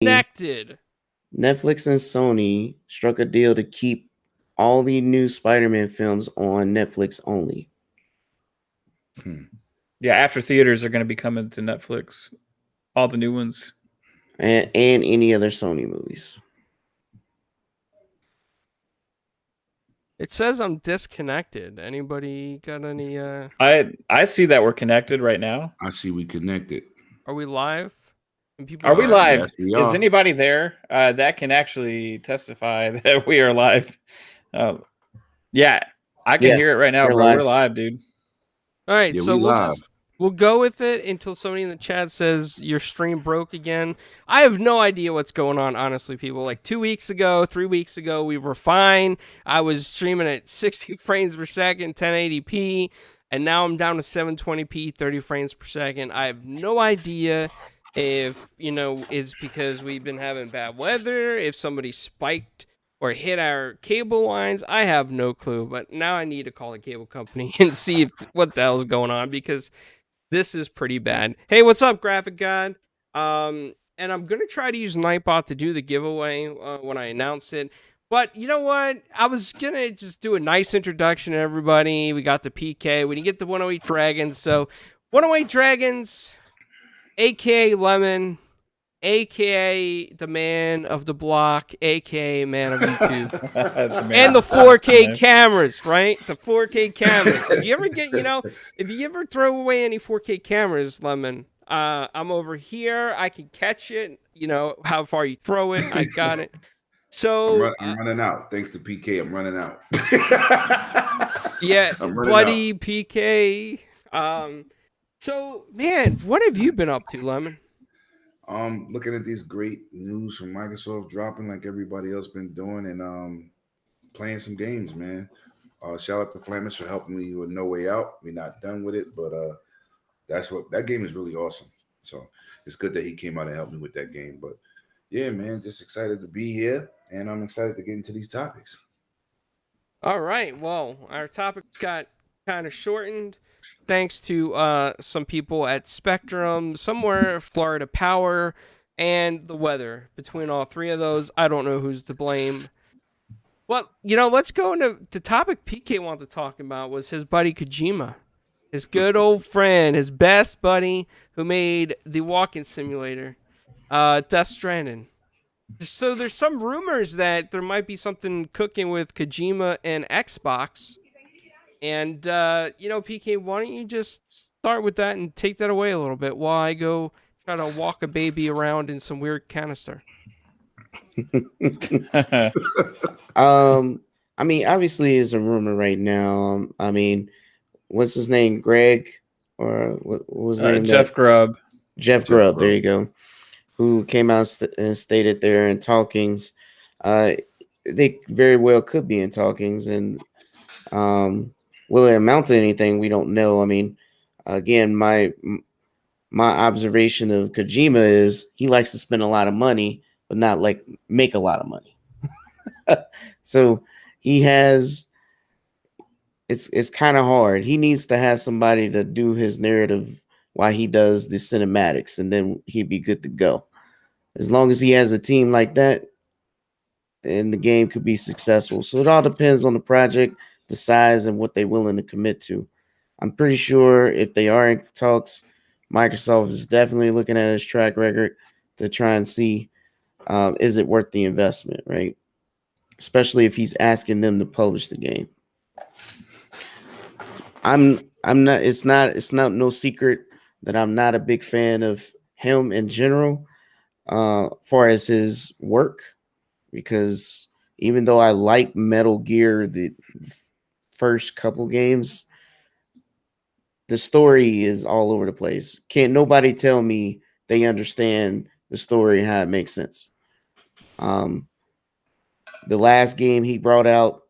Connected. Netflix and Sony struck a deal to keep all the new Spider-Man films on Netflix only. Yeah, after theaters are going to be coming to Netflix, all the new ones, and any other Sony movies. It says I'm disconnected. Anybody got any? I see that we're connected right now. I see we connected. Are we live? And people Are we live? Yes, we Is are. anybody there that can actually testify that we are live? Yeah, I can hear it right now, bro. Live. We're live, dude. All right, Yeah, so we live. we'll go with it until somebody in the chat says your stream broke again. I have no idea what's going on, honestly, people. Like 2 weeks ago, 3 weeks ago, we were fine. I was streaming at 60 frames per second, 1080p, and now I'm down to 720p, 30 frames per second. I have no idea if, it's because we've been having bad weather, if somebody spiked or hit our cable lines. I have no clue, but now I need to call the cable company and see what the hell is going on, because this is pretty bad. Hey, what's up, Graphic God? And I'm going to try to use Nightbot to do the giveaway when I announce it. But you know what? I was going to just do a nice introduction to everybody. We got the PK. We didn't get the 108 Dragons. So 108 Dragons, a.k.a. Lemon, a.k.a. the man of the block, a.k.a. man of YouTube. And the 4K cameras, right? The 4K cameras. If you ever if you ever throw away any 4K cameras, Lemon, I'm over here. I can catch it. How far you throw it. I got it. So I'm running out. Thanks to PK, I'm running out. Yeah, buddy, out. PK. So, man, what have you been up to, Lemon? Looking at these great news from Microsoft dropping like everybody else been doing, and playing some games, man. Shout out to Flamus for helping me with No Way Out. We're not done with it, but that game is really awesome. So it's good that he came out and helped me with that game. But yeah, man, just excited to be here, and I'm excited to get into these topics. All right. Well, our topics got kind of shortened thanks to some people at Spectrum, somewhere Florida Power, and the weather. Between all three of those, I don't know who's to blame. Well, let's go into the topic PK wanted to talk about was his buddy Kojima. His good old friend, his best buddy, who made the walking simulator, Death Stranding. So there's some rumors that there might be something cooking with Kojima and Xbox. And, PK, why don't you just start with that and take that away a little bit while I go try to walk a baby around in some weird canister? I mean, obviously it's a rumor right now. I mean, what's his name? Greg? Or what was his name? Jeff Grubb. Jeff Grubb, there you go. Who came out and stated they're in talkings. They very well could be in talkings, and will it amount to anything? We don't know. I mean, again, my observation of Kojima is he likes to spend a lot of money, but not like make a lot of money. So he has. It's kind of hard. He needs to have somebody to do his narrative while he does the cinematics, and then he'd be good to go. As long as he has a team like that, then the game could be successful. So it all depends on the project, the size, and what they're willing to commit to. I'm pretty sure if they are in talks, Microsoft is definitely looking at his track record to try and see is it worth the investment, right? Especially if he's asking them to publish the game. I'm not. It's not no secret that I'm not a big fan of him in general, far as his work, because even though I like Metal Gear, the first couple games, the story is all over the place. Can't nobody tell me they understand the story and how it makes sense. The last game he brought out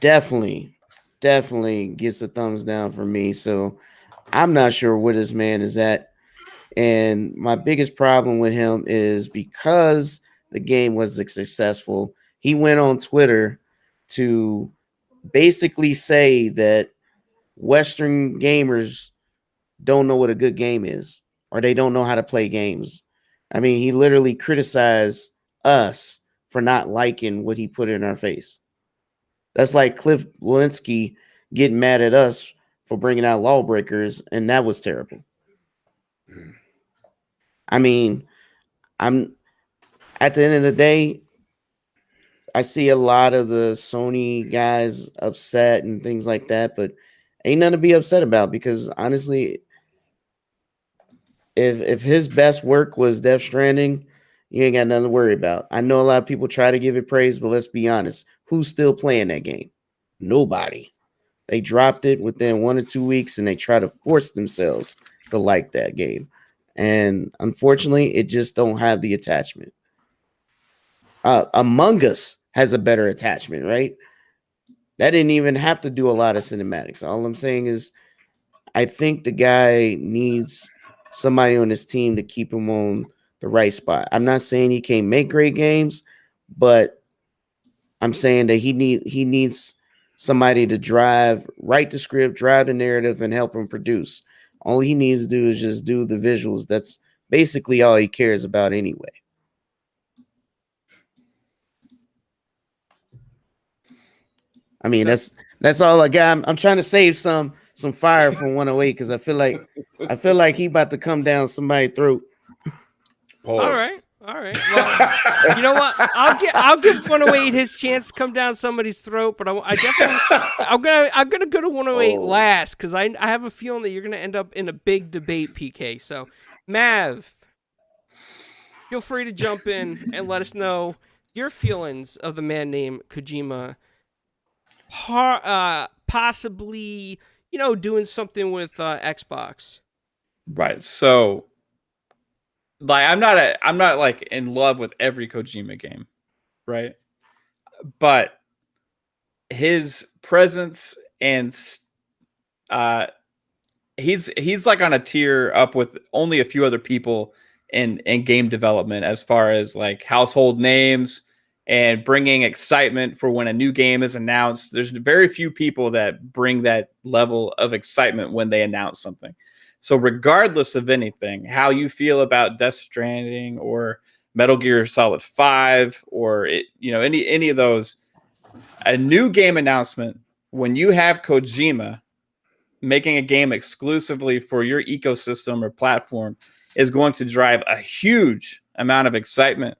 definitely gets a thumbs down for me. So I'm not sure where this man is at. And my biggest problem with him is because the game was successful, he went on Twitter to basically say that Western gamers don't know what a good game is, or they don't know how to play games. I mean, he literally criticized us for not liking what he put in our face. That's like Cliff Walensky getting mad at us for bringing out Lawbreakers, and that was terrible. I mean, I'm at the end of the day, I see a lot of the Sony guys upset and things like that, but ain't nothing to be upset about because honestly, if his best work was Death Stranding, you ain't got nothing to worry about. I know a lot of people try to give it praise, but let's be honest. Who's still playing that game? Nobody. They dropped it within 1 or 2 weeks and they try to force themselves to like that game. And unfortunately, it just don't have the attachment. Among Us has a better attachment, right? That didn't even have to do a lot of cinematics. All I'm saying is I think the guy needs somebody on his team to keep him on the right spot. I'm not saying he can't make great games, but I'm saying that he needs somebody to write the script, drive the narrative, and help him produce. All he needs to do is just do the visuals. That's basically all he cares about anyway. I mean, that's all I got. I'm trying to save some fire from 108 because I feel like he about to come down somebody's throat. Pause. All right. Well, you know what? I'll give 108 his chance to come down somebody's throat, but I definitely I'm gonna go to 108 last because I have a feeling that you're gonna end up in a big debate, PK. So, Mav, feel free to jump in and let us know your feelings of the man named Kojima. Possibly, doing something with Xbox. Right. So, like, I'm not like in love with every Kojima game, right? But his presence and he's like on a tier up with only a few other people in game development as far as like household names and bringing excitement for when a new game is announced. There's very few people that bring that level of excitement when they announce something. So regardless of anything, how you feel about Death Stranding or Metal Gear Solid 5 or any of those, a new game announcement, when you have Kojima making a game exclusively for your ecosystem or platform, is going to drive a huge amount of excitement.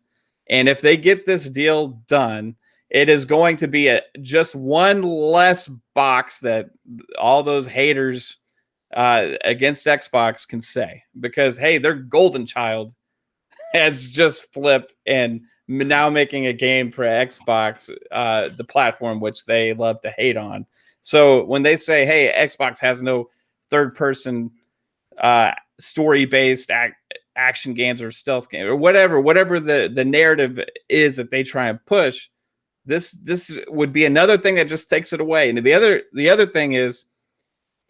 And if they get this deal done, it is going to be just one less box that all those haters against Xbox can say, because hey, their golden child has just flipped and now making a game for Xbox, the platform which they love to hate on. So when they say, hey, Xbox has no third-person story-based action games or stealth games or whatever the narrative is that they try and push, this would be another thing that just takes it away. And the other thing is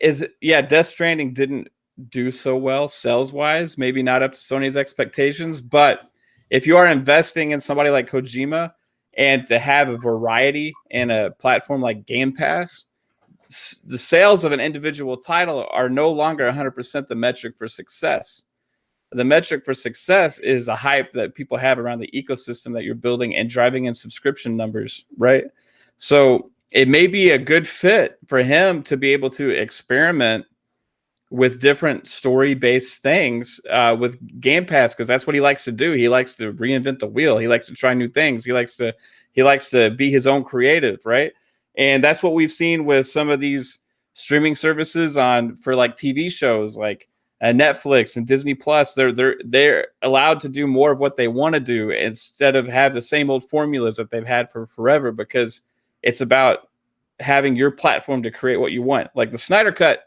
Death Stranding didn't do so well sales-wise, maybe not up to Sony's expectations, but if you are investing in somebody like Kojima and to have a variety in a platform like Game Pass, the sales of an individual title are no longer 100% the metric for success. The metric for success is a hype that people have around the ecosystem that you're building and driving in subscription numbers, right? So it may be a good fit for him to be able to experiment with different story-based things with Game Pass, because that's what he likes to do. He likes to reinvent the wheel. He likes to try new things. He likes to be his own creative, right? And that's what we've seen with some of these streaming services for like TV shows like Netflix and Disney Plus. They're allowed to do more of what they want to do instead of have the same old formulas that they've had for forever, because it's about having your platform to create what you want. Like the Snyder Cut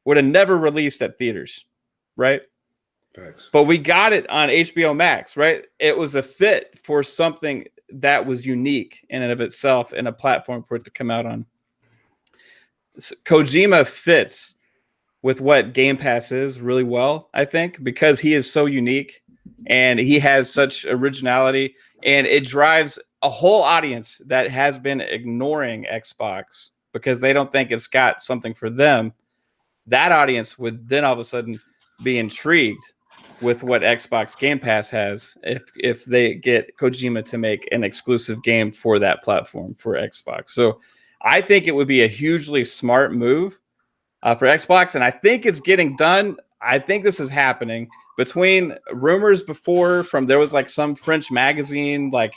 would have never released at theaters, right? Facts. But we got it on HBO Max, right? It was a fit for something that was unique in and of itself and a platform for it to come out on. Kojima fits with what Game Pass is really well, I think, because he is so unique and he has such originality, and it drives a whole audience that has been ignoring Xbox because they don't think it's got something for them. That audience would then all of a sudden be intrigued with what Xbox Game Pass has if they get Kojima to make an exclusive game for that platform for Xbox. So I think it would be a hugely smart move for Xbox, and I think it's getting done. I think this is happening between rumors before from there was like some French magazine like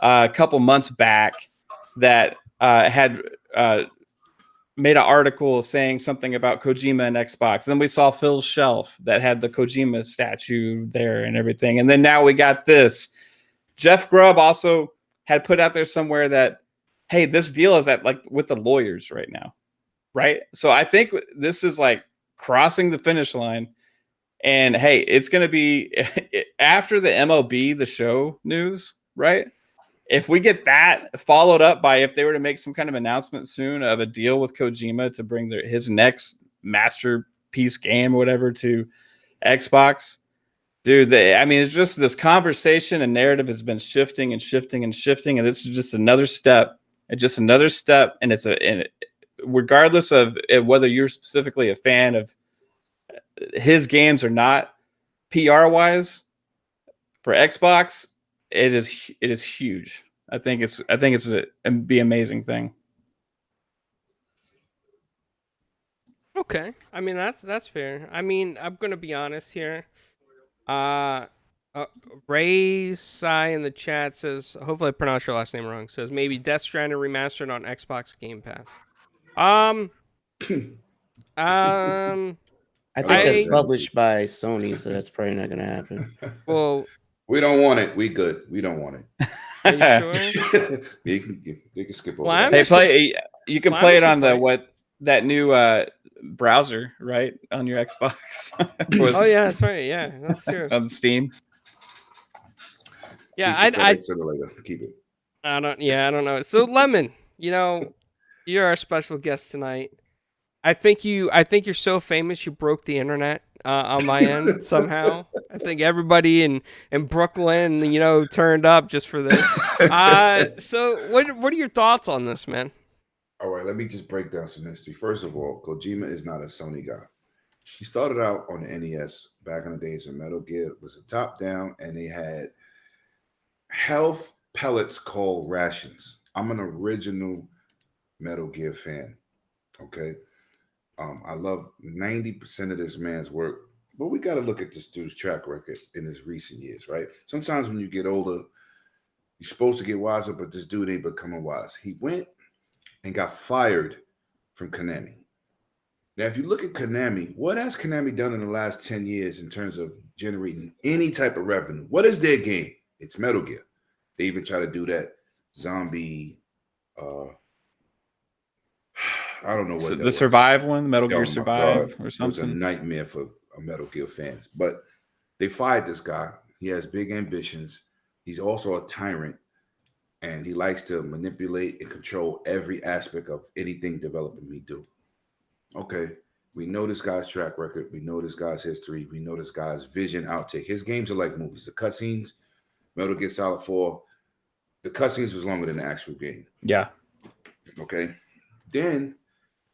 a couple months back that had made an article saying something about Kojima and Xbox. Then we saw Phil's shelf that had the Kojima statue there and everything. And then now we got this. Jeff Grubb also had put out there somewhere that, hey, this deal is at like with the lawyers right now. Right. So I think this is like crossing the finish line. And hey, it's going to be after the MLB The Show news, right? If we get that followed up by if they were to make some kind of announcement soon of a deal with Kojima to bring his next masterpiece game or whatever to Xbox, dude, it's just this conversation and narrative has been shifting and shifting and shifting, and this is just another step, and it's regardless of whether you're specifically a fan of his games or not, PR wise for Xbox. It is huge. I think it's be an amazing thing. Okay. I mean, that's fair. I mean, I'm going to be honest here. Ray Sai in the chat says, hopefully I pronounced your last name wrong, says maybe Death Stranding remastered on Xbox Game Pass. I think that's published by Sony, so that's probably not going to happen. Well, we don't want it. We good. We don't want it. Are you sure? You can skip over. Well, that. You can play it on that new browser, right, on your Xbox. Oh yeah, that's right. Yeah, that's true. On Steam. Yeah, I'd keep it. I don't know. So Lemon, you're our special guest tonight. I think you're so famous you broke the internet on my end somehow. I think everybody in Brooklyn, turned up just for this. So what are your thoughts on this, man? All right, let me just break down some history. First of all, Kojima is not a Sony guy. He started out on the NES back in the days when Metal Gear was a top-down, and they had health pellets called rations. I'm an original Metal Gear fan, okay? I love 90% of this man's work, but we got to look at this dude's track record in his recent years, right? Sometimes when you get older, you're supposed to get wiser, but this dude ain't becoming wise. He went and got fired from Konami. Now, if you look at Konami, what has Konami done in the last 10 years in terms of generating any type of revenue? What is their game? It's Metal Gear. They even try to do that zombie, I don't know what the Survive one, Metal Gear Survive or something. It was a nightmare for Metal Gear fans. But they fired this guy. He has big ambitions. He's also a tyrant. And he likes to manipulate and control every aspect of anything developing me do. Okay, we know this guy's track record. We know this guy's history. We know this guy's vision outtake. His games are like movies. The cutscenes, Metal Gear Solid 4, the cutscenes was longer than the actual game. Yeah. Okay. Then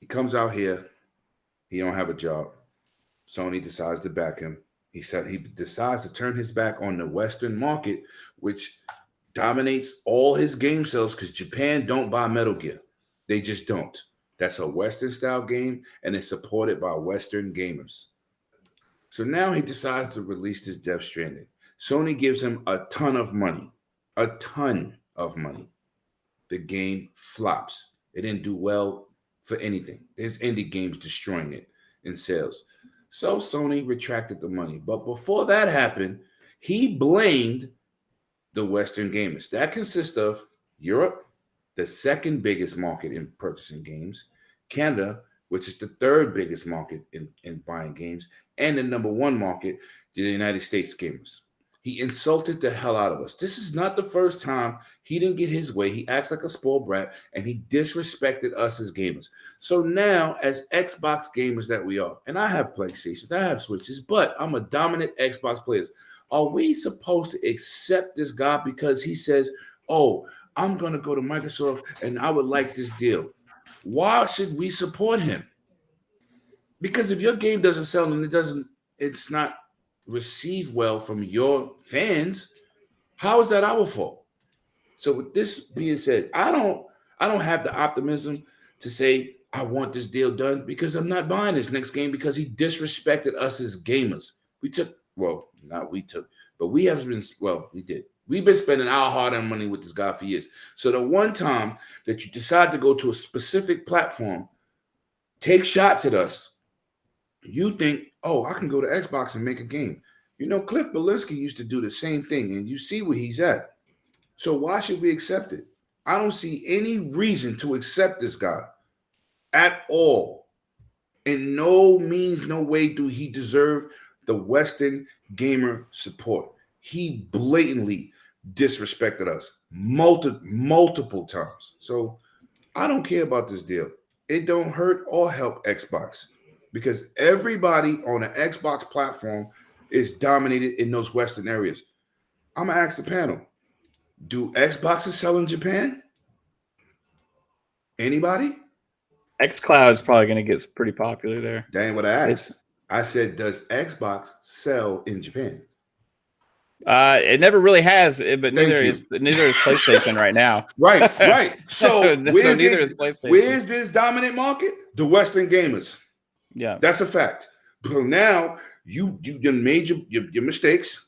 he comes out here. He don't have a job. Sony decides to back him. He said he decides to turn his back on the Western market, which dominates all his game sales because Japan don't buy Metal Gear. They just don't. That's a Western style game, and it's supported by Western gamers. So now he decides to release this Death Stranding. Sony gives him a ton of money. A ton of money. The game flops. It didn't do well for anything. There's indie games destroying it in sales. So Sony retracted the money. But before that happened, he blamed the Western gamers. That consists of Europe, the second biggest market in purchasing games, Canada, which is the third biggest market in buying games, and the number one market, the United States gamers. He insulted the hell out of us. This is not the first time he didn't get his way. He acts like a spoiled brat, and he disrespected us as gamers. So now, as Xbox gamers that we are, and I have PlayStations, I have Switches, but I'm a dominant Xbox player. Are we supposed to accept this guy because he says, oh, I'm going to go to Microsoft and I would like this deal? Why should we support him? Because if your game doesn't sell and it's not received well from your fans, how is that our fault? So with this being said, I don't have the optimism to say I want this deal done because I'm not buying this next game because he disrespected us as gamers. We did. We've been spending our hard-earned money with this guy for years. So the one time that you decide to go to a specific platform, take shots at us, you think, oh, I can go to Xbox and make a game. You know, Cliff Belinsky used to do the same thing, and you see where he's at. So why should we accept it? I don't see any reason to accept this guy at all. In no means, no way do he deserve the Western gamer support. He blatantly disrespected us multiple times. So I don't care about this deal. It don't hurt or help Xbox because everybody on the Xbox platform is dominated in those Western areas. I'm going to ask the panel, do Xboxes sell in Japan? Anybody? xCloud is probably going to get pretty popular there. That ain't what I asked. I said, does Xbox sell in Japan? It never really has, but neither is PlayStation right now. Right. So, neither is PlayStation. Where's this dominant market? The Western gamers. Yeah, that's a fact. So now you made your mistakes.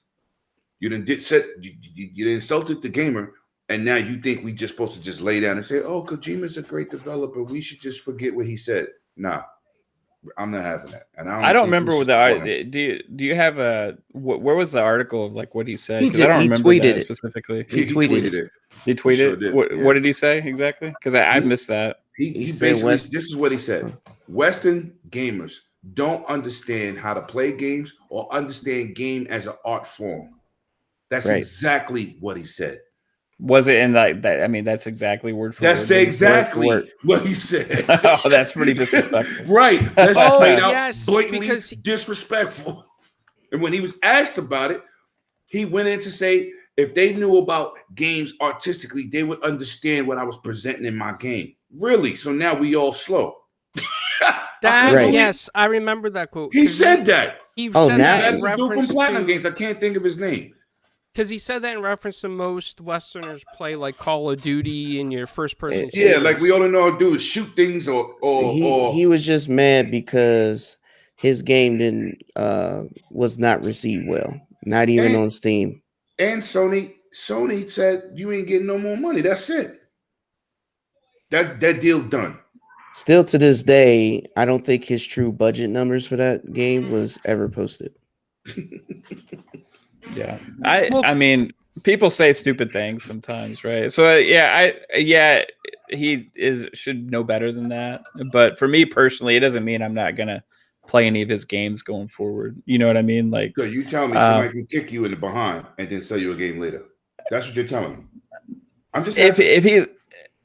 You insulted the gamer, and now you think we just supposed to just lay down and say, "Oh, Kojima's a great developer. We should just forget what he said." Nah. I'm not having that, and I don't remember what the do you have a where was the article of like what he said? Because I don't remember tweeted that specifically. He tweeted it. He tweeted. Sure What did he say exactly? Because I missed that. He basically this is what he said: Western gamers don't understand how to play games or understand game as an art form. That's exactly what he said. Was it in that? I mean, that's exactly word for word. That's exactly what he said. Oh, that's pretty disrespectful. Right. That's straight out blatantly because disrespectful. And when he was asked about it, he went in to say, if they knew about games artistically, they would understand what I was presenting in my game. Really? So now we all slow. Yes, I remember that quote. He said that. He said that in reference from Platinum Games. I can't think of his name. Because he said that in reference to most Westerners play like Call of Duty in your first person. Yeah, like we all know how to do is shoot things or he was just mad because his game was not received well, not even on Steam. And Sony said you ain't getting no more money. That's it. That deal's done. Still to this day, I don't think his true budget numbers for that game was ever posted. Yeah, I mean, people say stupid things sometimes, right? So he should know better than that. But for me personally, it doesn't mean I'm not gonna play any of his games going forward. You know what I mean? Like, so you tell me somebody can kick you in the behind and then sell you a game later. That's what you're telling me. I'm just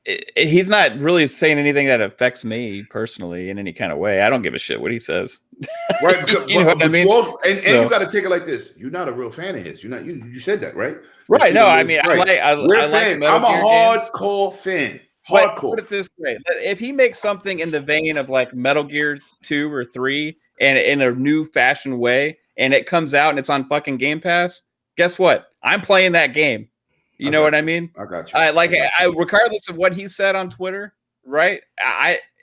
if he's not really saying anything that affects me personally in any kind of way. I don't give a shit what he says. Right. Because, you know what I mean? And you got to take it like this. You're not a real fan of his. You're not. You said that, right? Right. No, I mean, right. I like I'm a hardcore fan. Hardcore. Put it this way: if he makes something in the vein of like Metal Gear 2 or 3, and in a new fashion way, and it comes out and it's on fucking Game Pass, guess what? I'm playing that game. You know what I mean? I got you. Regardless of what he said on Twitter, right?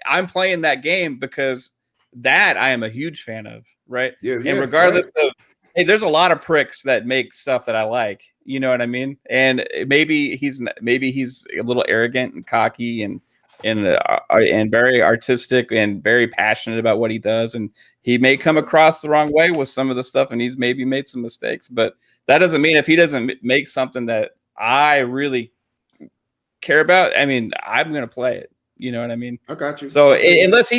I'm playing that game because that I am a huge fan of, right? Yeah. And regardless of, hey, there's a lot of pricks that make stuff that I like. You know what I mean? And maybe he's a little arrogant and cocky and very artistic and very passionate about what he does, and he may come across the wrong way with some of the stuff, and he's maybe made some mistakes. But that doesn't mean if he doesn't make something that I really care about, I mean, I'm gonna play it. You know what I mean? I got you. So if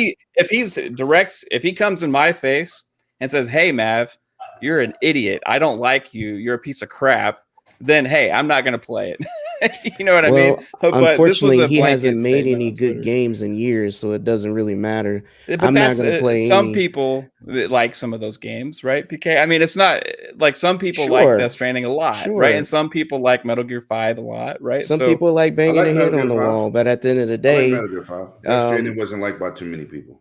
he comes in my face and says, "Hey, Mav, you're an idiot. I don't like you. You're a piece of crap," then hey, I'm not gonna play it. You know what I mean? But unfortunately, he hasn't made any good games in years, so it doesn't really matter. But I'm not going to play some people that like some of those games, right? PK. I mean, it's not like some people like Death Stranding a lot, right? And some people like Metal Gear 5 a lot, right? Some people like banging a head on the wall, but at the end of the day, Metal Gear 5. Death Stranding wasn't liked by too many people.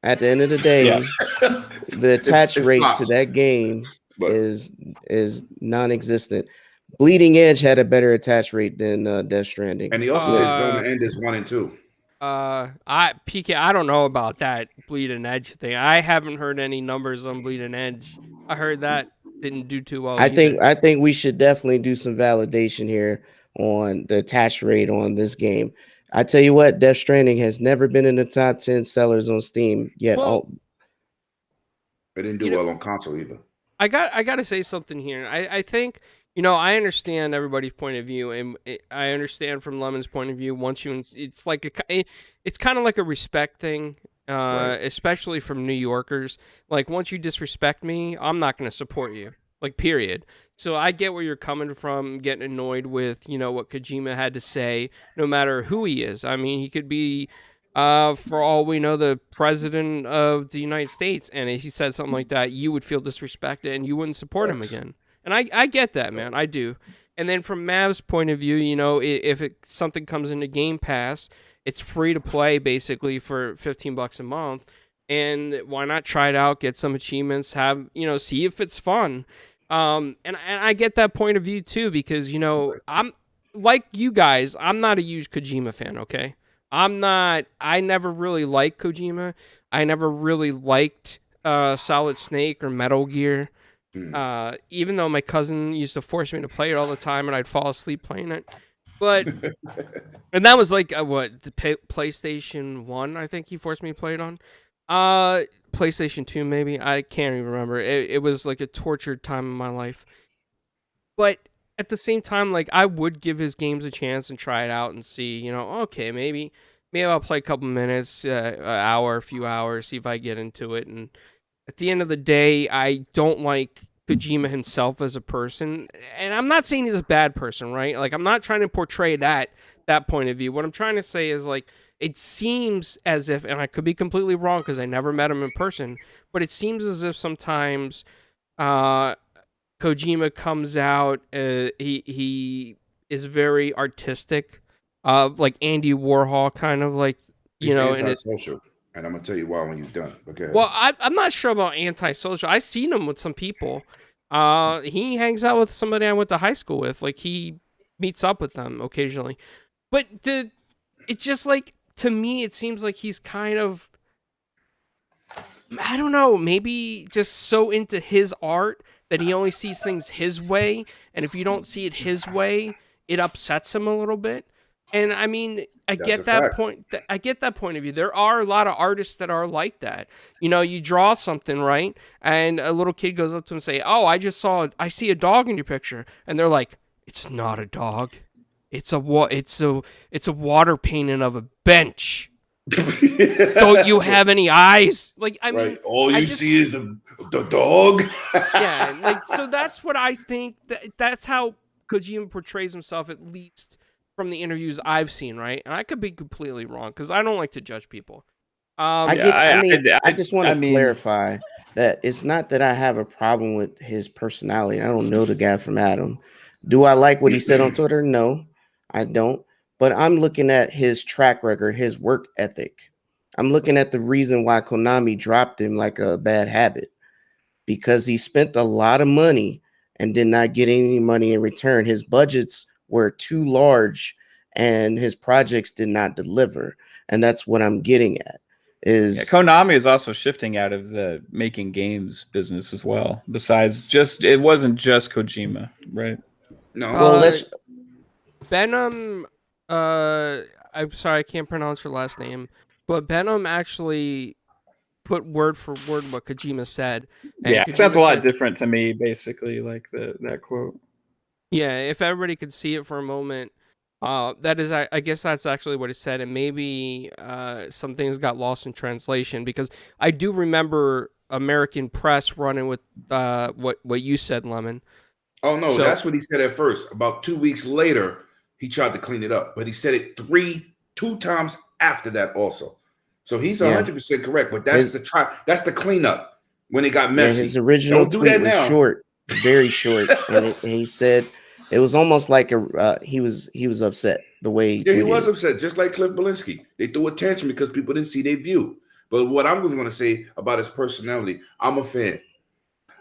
At the end of the day, the attach rate to that game But is non-existent. Bleeding Edge had a better attach rate than Death Stranding. and he also did Zone Enders 1 and 2. I don't know about that Bleeding Edge thing. I haven't heard any numbers on Bleeding Edge. I heard that didn't do too well. I think we should definitely do some validation here on the attach rate on this game. I tell you what, Death Stranding has never been in the top 10 sellers on Steam yet. Well, It didn't do well on console either. I got to say something here. I think, I understand everybody's point of view, and I understand from Lemon's point of view. Once it's like it's kind of like a respect thing, Right. especially from New Yorkers. Like, once you disrespect me, I'm not going to support you. Like, period. So I get where you're coming from, getting annoyed with what Kojima had to say, no matter who he is. I mean, he could be, for all we know, the president of the United States, and if he said something like that, you would feel disrespected and you wouldn't support him again. And I get that, man. I do. And then from Mav's point of view, if something comes into Game Pass, it's free to play basically for $15 a month. And why not try it out, get some achievements, have, see if it's fun. And I get that point of view too, because, I'm like you guys, I'm not a huge Kojima fan, okay? I never really liked Kojima. I never really liked Solid Snake or Metal Gear. Even though my cousin used to force me to play it all the time and I'd fall asleep playing it. But, and that was like, the PlayStation 1, I think he forced me to play it on. PlayStation 2, maybe. I can't even remember. It was like a tortured time in my life. But at the same time, like, I would give his games a chance and try it out and see, okay, maybe I'll play a couple minutes, an hour, a few hours, see if I get into it. And at the end of the day, I don't like Kojima himself as a person. And I'm not saying he's a bad person, right? Like, I'm not trying to portray that point of view. What I'm trying to say is, like, it seems as if, and I could be completely wrong because I never met him in person, but it seems as if sometimes Kojima comes out, he is very artistic, like Andy Warhol, kind of like, He's antisocial, and I'm gonna tell you why when you're done. Okay. Well, I'm not sure about antisocial. I've seen him with some people. He hangs out with somebody I went to high school with. Like, he meets up with them occasionally, but it's just like, to me, it seems like he's kind of, I don't know, maybe just so into his art that he only sees things his way, and if you don't see it his way, it upsets him a little bit. And I mean, I get that point. I get that point of view. There are a lot of artists that are like that. You draw something, right? And a little kid goes up to him and say, "Oh, I see a dog in your picture," and they're like, "It's not a dog. It's a water painting of a bench. Don't you have any eyes?" Like, I mean, all you see is the dog. Yeah, like, so that's what I think. That's how Kojima portrays himself, at least from the interviews I've seen, right? And I could be completely wrong because I don't like to judge people. I just want to clarify that it's not that I have a problem with his personality. I don't know the guy from Adam. Do I like what he said on Twitter? No, I don't. But I'm looking at his track record, his work ethic. I'm looking at the reason why Konami dropped him like a bad habit, because he spent a lot of money and did not get any money in return. His budgets were too large and his projects did not deliver. And that's what I'm getting at. Konami is also shifting out of the making games business as well. Besides, it wasn't just Kojima, right? No. Well, Benham. I'm sorry, I can't pronounce your last name, but Benham actually put word for word what Kojima said. And it sounds a lot different to me, basically, like that quote. Yeah, if everybody could see it for a moment, that is, I guess that's actually what he said, and maybe some things got lost in translation, because I do remember American press running with what you said, Lemon. Oh no, that's what he said at first. About 2 weeks later, he tried to clean it up, but he said it two times after that also. So he's 100% correct, but that's the cleanup when it got messy. His original tweet was short, very short, and he said it was almost like he was upset the way he was upset, just like Cliff Belinsky. They threw a tantrum because people didn't see their view. But what I'm going to say about his personality, I'm a fan.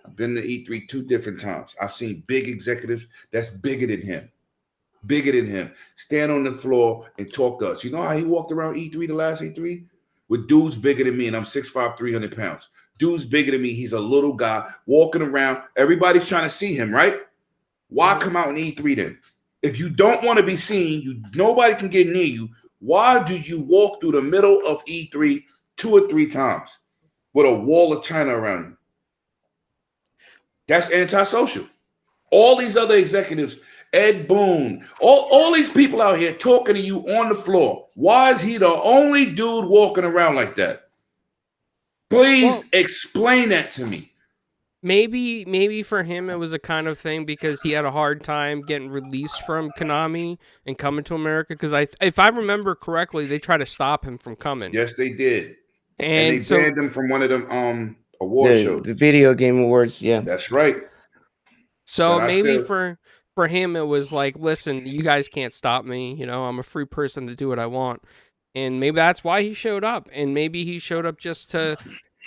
I've been to E3 2 different times. I've seen big executives that's bigger than him, stand on the floor and talk to us. You know how he walked around E3 the last E3? With dudes bigger than me, and I'm 6'5", 300 pounds. Dude's bigger than me. He's a little guy walking around. Everybody's trying to see him, right? Why come out in E3 then? If you don't want to be seen, nobody can get near you. Why do you walk through the middle of E3 2 or 3 times with a wall of China around you? That's antisocial. All these other executives, Ed Boon, all these people out here talking to you on the floor. Why is he the only dude walking around like that? Please explain that to me. Maybe for him it was a kind of thing because he had a hard time getting released from Konami and coming to America. Because if I remember correctly, they tried to stop him from coming. Yes, they did, and they banned him from one of them award shows, the video game awards. Yeah, that's right. So maybe for him it was like, listen, you guys can't stop me. You know, I'm a free person to do what I want, and maybe that's why he showed up. And maybe he showed up just to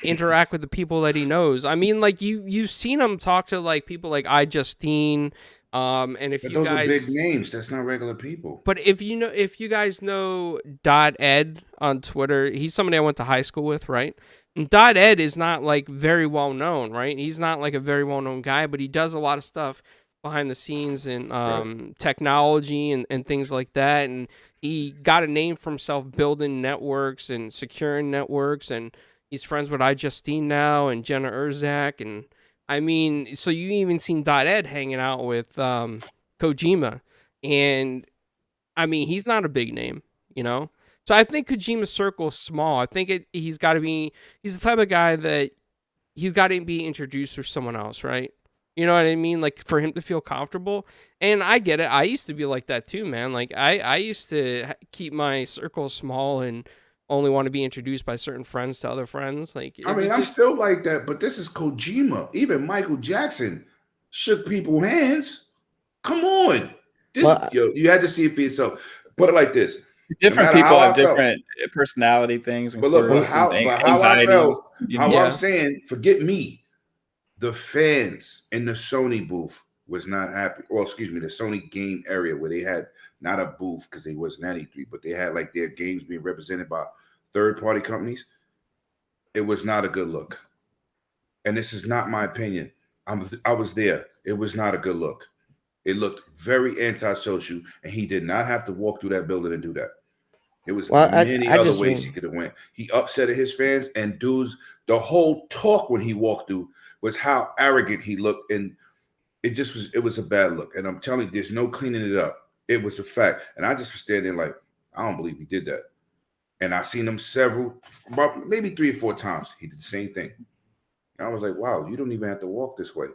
interact with the people that he knows. I mean, like you've seen him talk to like people like iJustine, and if but you those guys are big names, that's not regular people. But if you guys know .ed on Twitter, he's somebody I went to high school with, right? And .ed is not like very well known, right? He's not like a very well known guy, but he does a lot of stuff behind the scenes and technology and things like that. And he got a name for himself building networks and securing networks, and he's friends with iJustine now and Jenna Erzak. And I mean, so you even seen .ed hanging out with Kojima. And I mean, he's not a big name, you know? So I think Kojima's circle is small. I think he's the type of guy that he's got to be introduced through someone else, right? You know what I mean? Like for him to feel comfortable. And I get it. I used to be like that too, man. Like I used to keep my circle small and only want to be introduced by certain friends to other friends. Like I mean, I'm still like that, but this is Kojima. Even Michael Jackson shook people's hands. Come on. You had to see it for yourself. Put it like this. Different people have different personality things. But look, how I felt, I'm saying, forget me. The fans in the Sony booth was not happy. Well, excuse me, the Sony game area where they had not a booth because they wasn't at E3, but they had like their games being represented by third-party companies. It was not a good look. And this is not my opinion. I was there. It was not a good look. It looked very antisocial, and he did not have to walk through that building and do that. It was many other ways he could have went. He upset his fans and dudes. The whole talk when he walked through was how arrogant he looked, and it was a bad look. And I'm telling you, there's no cleaning it up. It was a fact. And I just was standing there like, I don't believe he did that. And I seen him about maybe 3 or 4 times. He did the same thing. And I was like, wow, you don't even have to walk this way.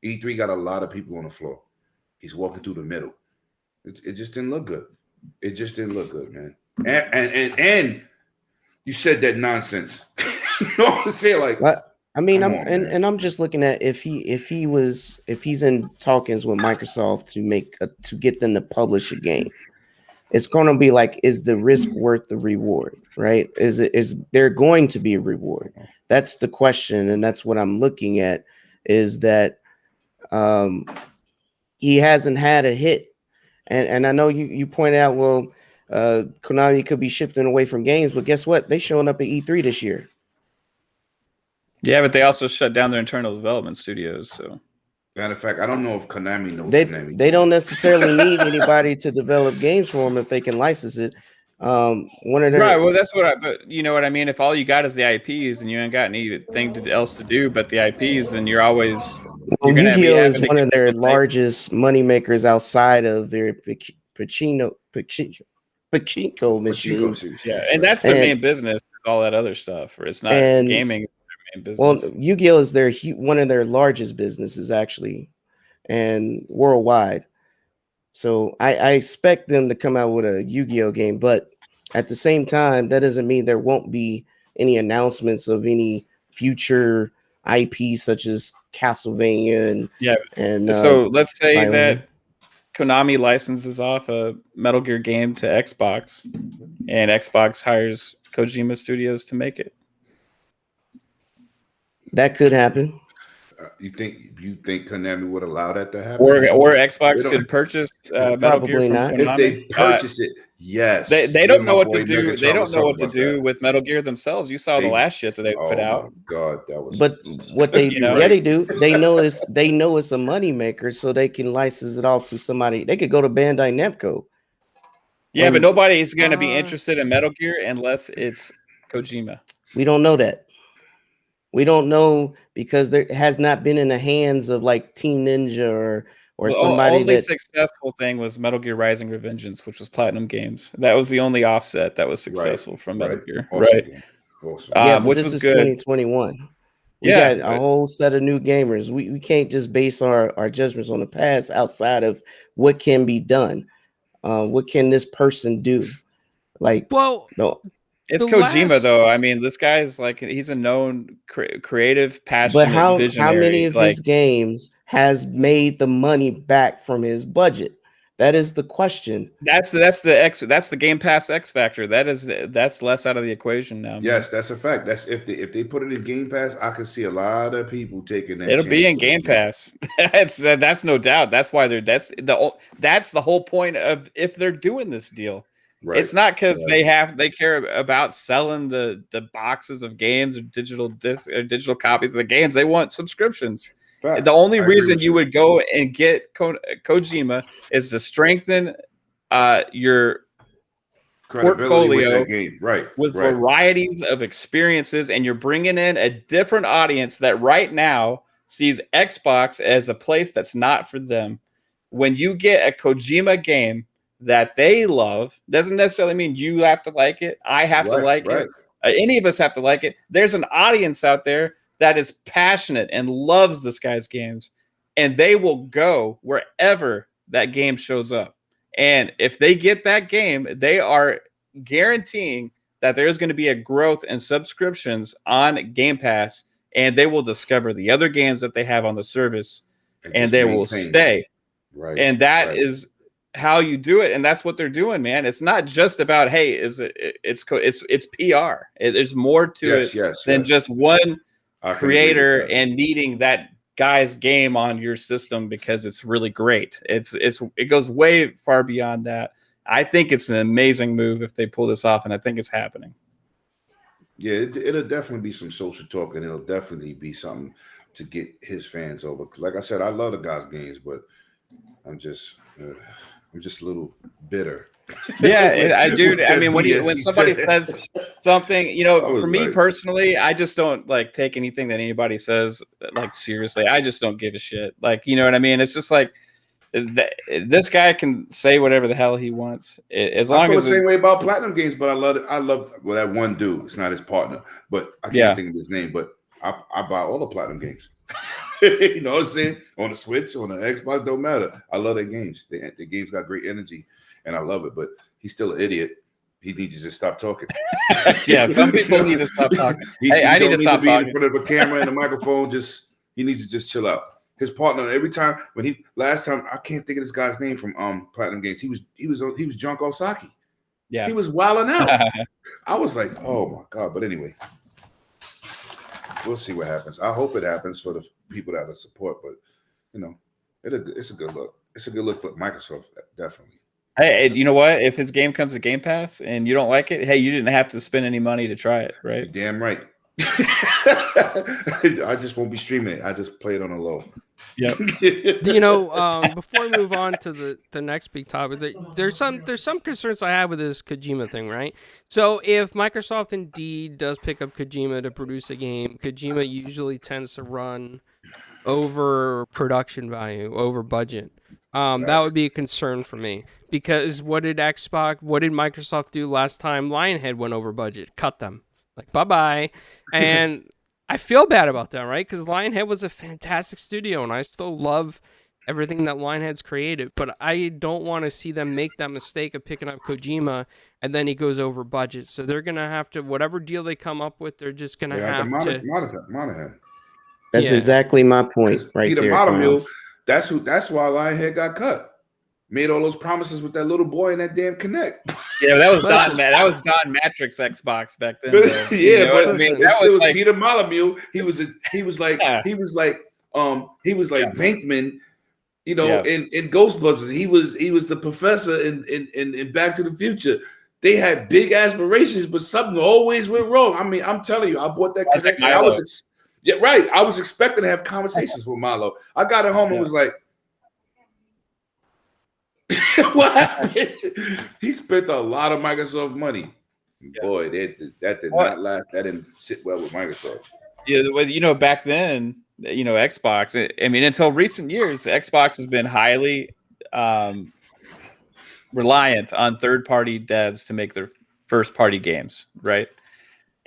E3 got a lot of people on the floor. He's walking through the middle. It just didn't look good. It just didn't look good, man. And you said that nonsense. You know what I'm saying? Like, I mean, I'm just looking at if he's in talkings with Microsoft to get them to publish a game, it's going to be like, is the risk worth the reward, right? Is there going to be a reward? That's the question, and that's what I'm looking at. Is that he hasn't had a hit, and I know you pointed out, well, Konami could be shifting away from games, but guess what? They showing up at E3 this year. Yeah, but they also shut down their internal development studios. So, matter of fact, I don't know if Konami knows. They don't necessarily need anybody to develop games for them if they can license it. Right. Well, that's but you know what I mean. If all you got is the IPs and you ain't got anything else to do but the IPs, then you're always. Well, Yu-Gi-Oh is one of their largest money makers outside of their pachinko machines. Yeah, and that's the main business. All that other stuff, or it's not gaming. Business. Well, Yu-Gi-Oh is one of their largest businesses actually, and worldwide. So I expect them to come out with a Yu-Gi-Oh game, but at the same time, that doesn't mean there won't be any announcements of any future IP such as Castlevania and so let's say that Konami licenses off a Metal Gear game to Xbox, and Xbox hires Kojima Studios to make it. That could happen. You think Konami would allow that to happen? Or Xbox could purchase Metal Gear Probably from not. Konami? If they purchase it, yes. They Me don't and know my what boy to do. Nugget They Charles don't know what to talked about do that. with Metal Gear themselves. You saw the last shit that they put out. Oh my god, that was. But what they You know? they do, they know it's a moneymaker, so they can license it off to somebody. They could go to Bandai Namco. Yeah, And but nobody is going to be interested in Metal Gear unless it's Kojima. we don't know that. We don't know because there has not been in the hands of like Team Ninja or The somebody only that successful thing was Metal Gear Rising Revengeance, which was Platinum Games. That was the only offset that was successful from Metal Gear. Awesome Right. game. Awesome. yeah, but Which this was is good. 2021. We Yeah, got a whole set of new gamers. We can't just base our judgments on the past outside of what can be done. What can this person do? Like, Well, no, it's the Kojima last- though. I mean, this guy is like he's a known creative, passionate, but how visionary. many of like, his games has made the money back from his budget? That is the question. that's the Game Pass X factor. That's less out of the equation now. Man. Yes, that's a fact. That's if they put it in Game Pass, I can see a lot of people taking that. It'll be chance in with Game this game. Pass. That's no doubt. That's why that's the whole point of if they're doing this deal. Right. It's not because Right. they care about selling the boxes of games or digital discs or digital copies of the games. They want subscriptions. Facts. The only I agree reason with you would go and get Kojima is to strengthen your Credibility portfolio with that game. Right. with right. varieties of experiences, and you're bringing in a different audience that right now sees Xbox as a place that's not for them. When you get a Kojima game that they love, doesn't necessarily mean you have to like it. I have to like it. Any of us have to like it. There's an audience out there that is passionate and loves this guy's games, and they will go wherever that game shows up. And if they get that game, they are guaranteeing that there's going to be a growth in subscriptions on Game Pass, and they will discover the other games that they have on the service, and they will stay. Right. And that is how you do it, and that's what they're doing, man. It's not just about it's PR. There's more to it than just one creator and needing that guy's game on your system because it's really great. It goes way far beyond that. I think it's an amazing move if they pull this off, and I think it's happening. Yeah, it'll definitely be some social talk, and it'll definitely be something to get his fans over. Like I said, I love the guy's games, but I'm just a little bitter. Yeah, I do. I mean, when somebody says something, for me personally, I just don't like take anything that anybody says like seriously. I just don't give a shit. Like, you know what I mean? It's just like this guy can say whatever the hell he wants as long I feel as the same way about Platinum Games, but I love that one dude. It's not his partner, but I can't think of his name. But I buy all the Platinum games. You know what I'm saying? On the Switch, on the Xbox, don't matter. I love their games. The games got great energy, and I love it. But he's still an idiot. He needs to just stop talking. Yeah, some people need to stop talking. I need to stop talking. In front of a camera and a microphone. He needs to just chill out. His partner, every time last time I can't think of this guy's name from Platinum Games. He was drunk off sake. Yeah, he was wilding out. I was like, oh my god. But anyway. We'll see what happens. I hope it happens for the people that support, but it's a good look. It's a good look for Microsoft, definitely. Hey, you know what? If his game comes to Game Pass and you don't like it, hey, you didn't have to spend any money to try it, right? You're damn right. I just won't be streaming it. I just play it on a low. Yep. Before we move on to the next big topic, there's some concerns I have with this Kojima thing, right? So if Microsoft indeed does pick up Kojima to produce a game, Kojima usually tends to run over production value, over budget. That would be a concern for me because what did Microsoft do last time Lionhead went over budget? Cut them. Like, bye-bye. And I feel bad about that, right? Because Lionhead was a fantastic studio, and I still love everything that Lionhead's created. But I don't want to see them make that mistake of picking up Kojima, and then he goes over budget. So they're going to have to, whatever deal they come up with, they're just going to have to... Monahan. That's exactly my point right Peter there. Molyneux, that's why Lionhead got cut. Made all those promises with that little boy in that damn Connect. Yeah, that was Don Matrix Xbox back then. Yeah, but I mean, that was like Peter Molyneux. He was like He was like Venkman, you know, Yeah. in Ghostbusters. He was the professor in Back to the Future. They had big aspirations, but something always went wrong. I mean, I'm telling you, I bought that Like Connect, and Milo. I was expecting to have conversations with Milo. I got it home and was like, what happened? He spent a lot of Microsoft money. Boy, that did not last. That didn't sit well with Microsoft. Yeah, you know, back then, you know, Xbox. I mean, until recent years, Xbox has been highly reliant on third-party devs to make their first-party games, right?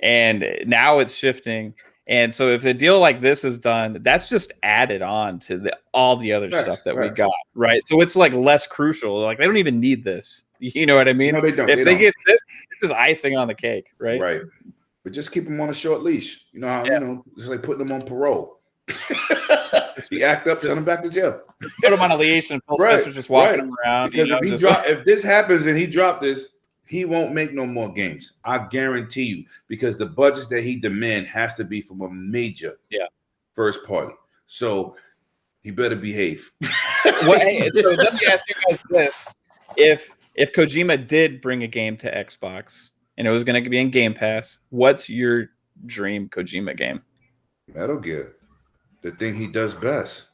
And now it's shifting. And so if a deal like this is done, that's just added on to all the other stuff that we got, right? So it's like less crucial. Like they don't even need this. You know what I mean? No, they don't. If they get this, it's just icing on the cake, right? Right. But just keep them on a short leash. You know how you know it's like putting them on parole. He act up, send him back to jail. Put him on a leash and Phil Spencer's just walking him around. Because you know, if this happens and he dropped this, he won't make no more games. I guarantee you, because the budgets that he demand has to be from a major first party. So he better behave. Well, hey, so let me ask you guys this: if Kojima did bring a game to Xbox and it was going to be in Game Pass, what's your dream Kojima game? Metal Gear, the thing he does best.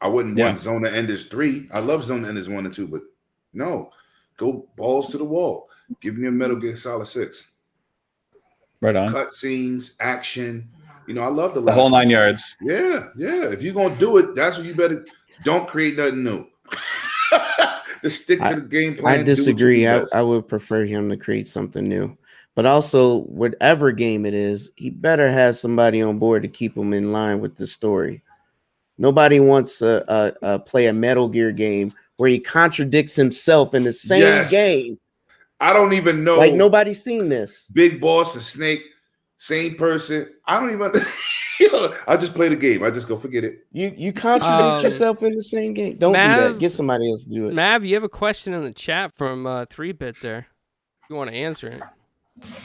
I wouldn't want Zona Enders 3. I love Zona Enders 1 and 2, but no, go balls to the wall. Give me a Metal Gear Solid 6. Right on. Cutscenes, action. You know, I love the whole 9 yards. Yeah. If you're gonna do it, that's what you better. Don't create nothing new. Just stick to the game plan. I disagree. I would prefer him to create something new. But also, whatever game it is, he better have somebody on board to keep him in line with the story. Nobody wants to play a Metal Gear game where he contradicts himself in the same game. I don't even know. Like nobody's seen this. Big Boss and Snake, same person. I don't even. I just play the game. I just go forget it. You contradict yourself in the same game. Don't do that. Get somebody else to do it. Mav, you have a question in the chat from 3-Bit there. You want to answer it?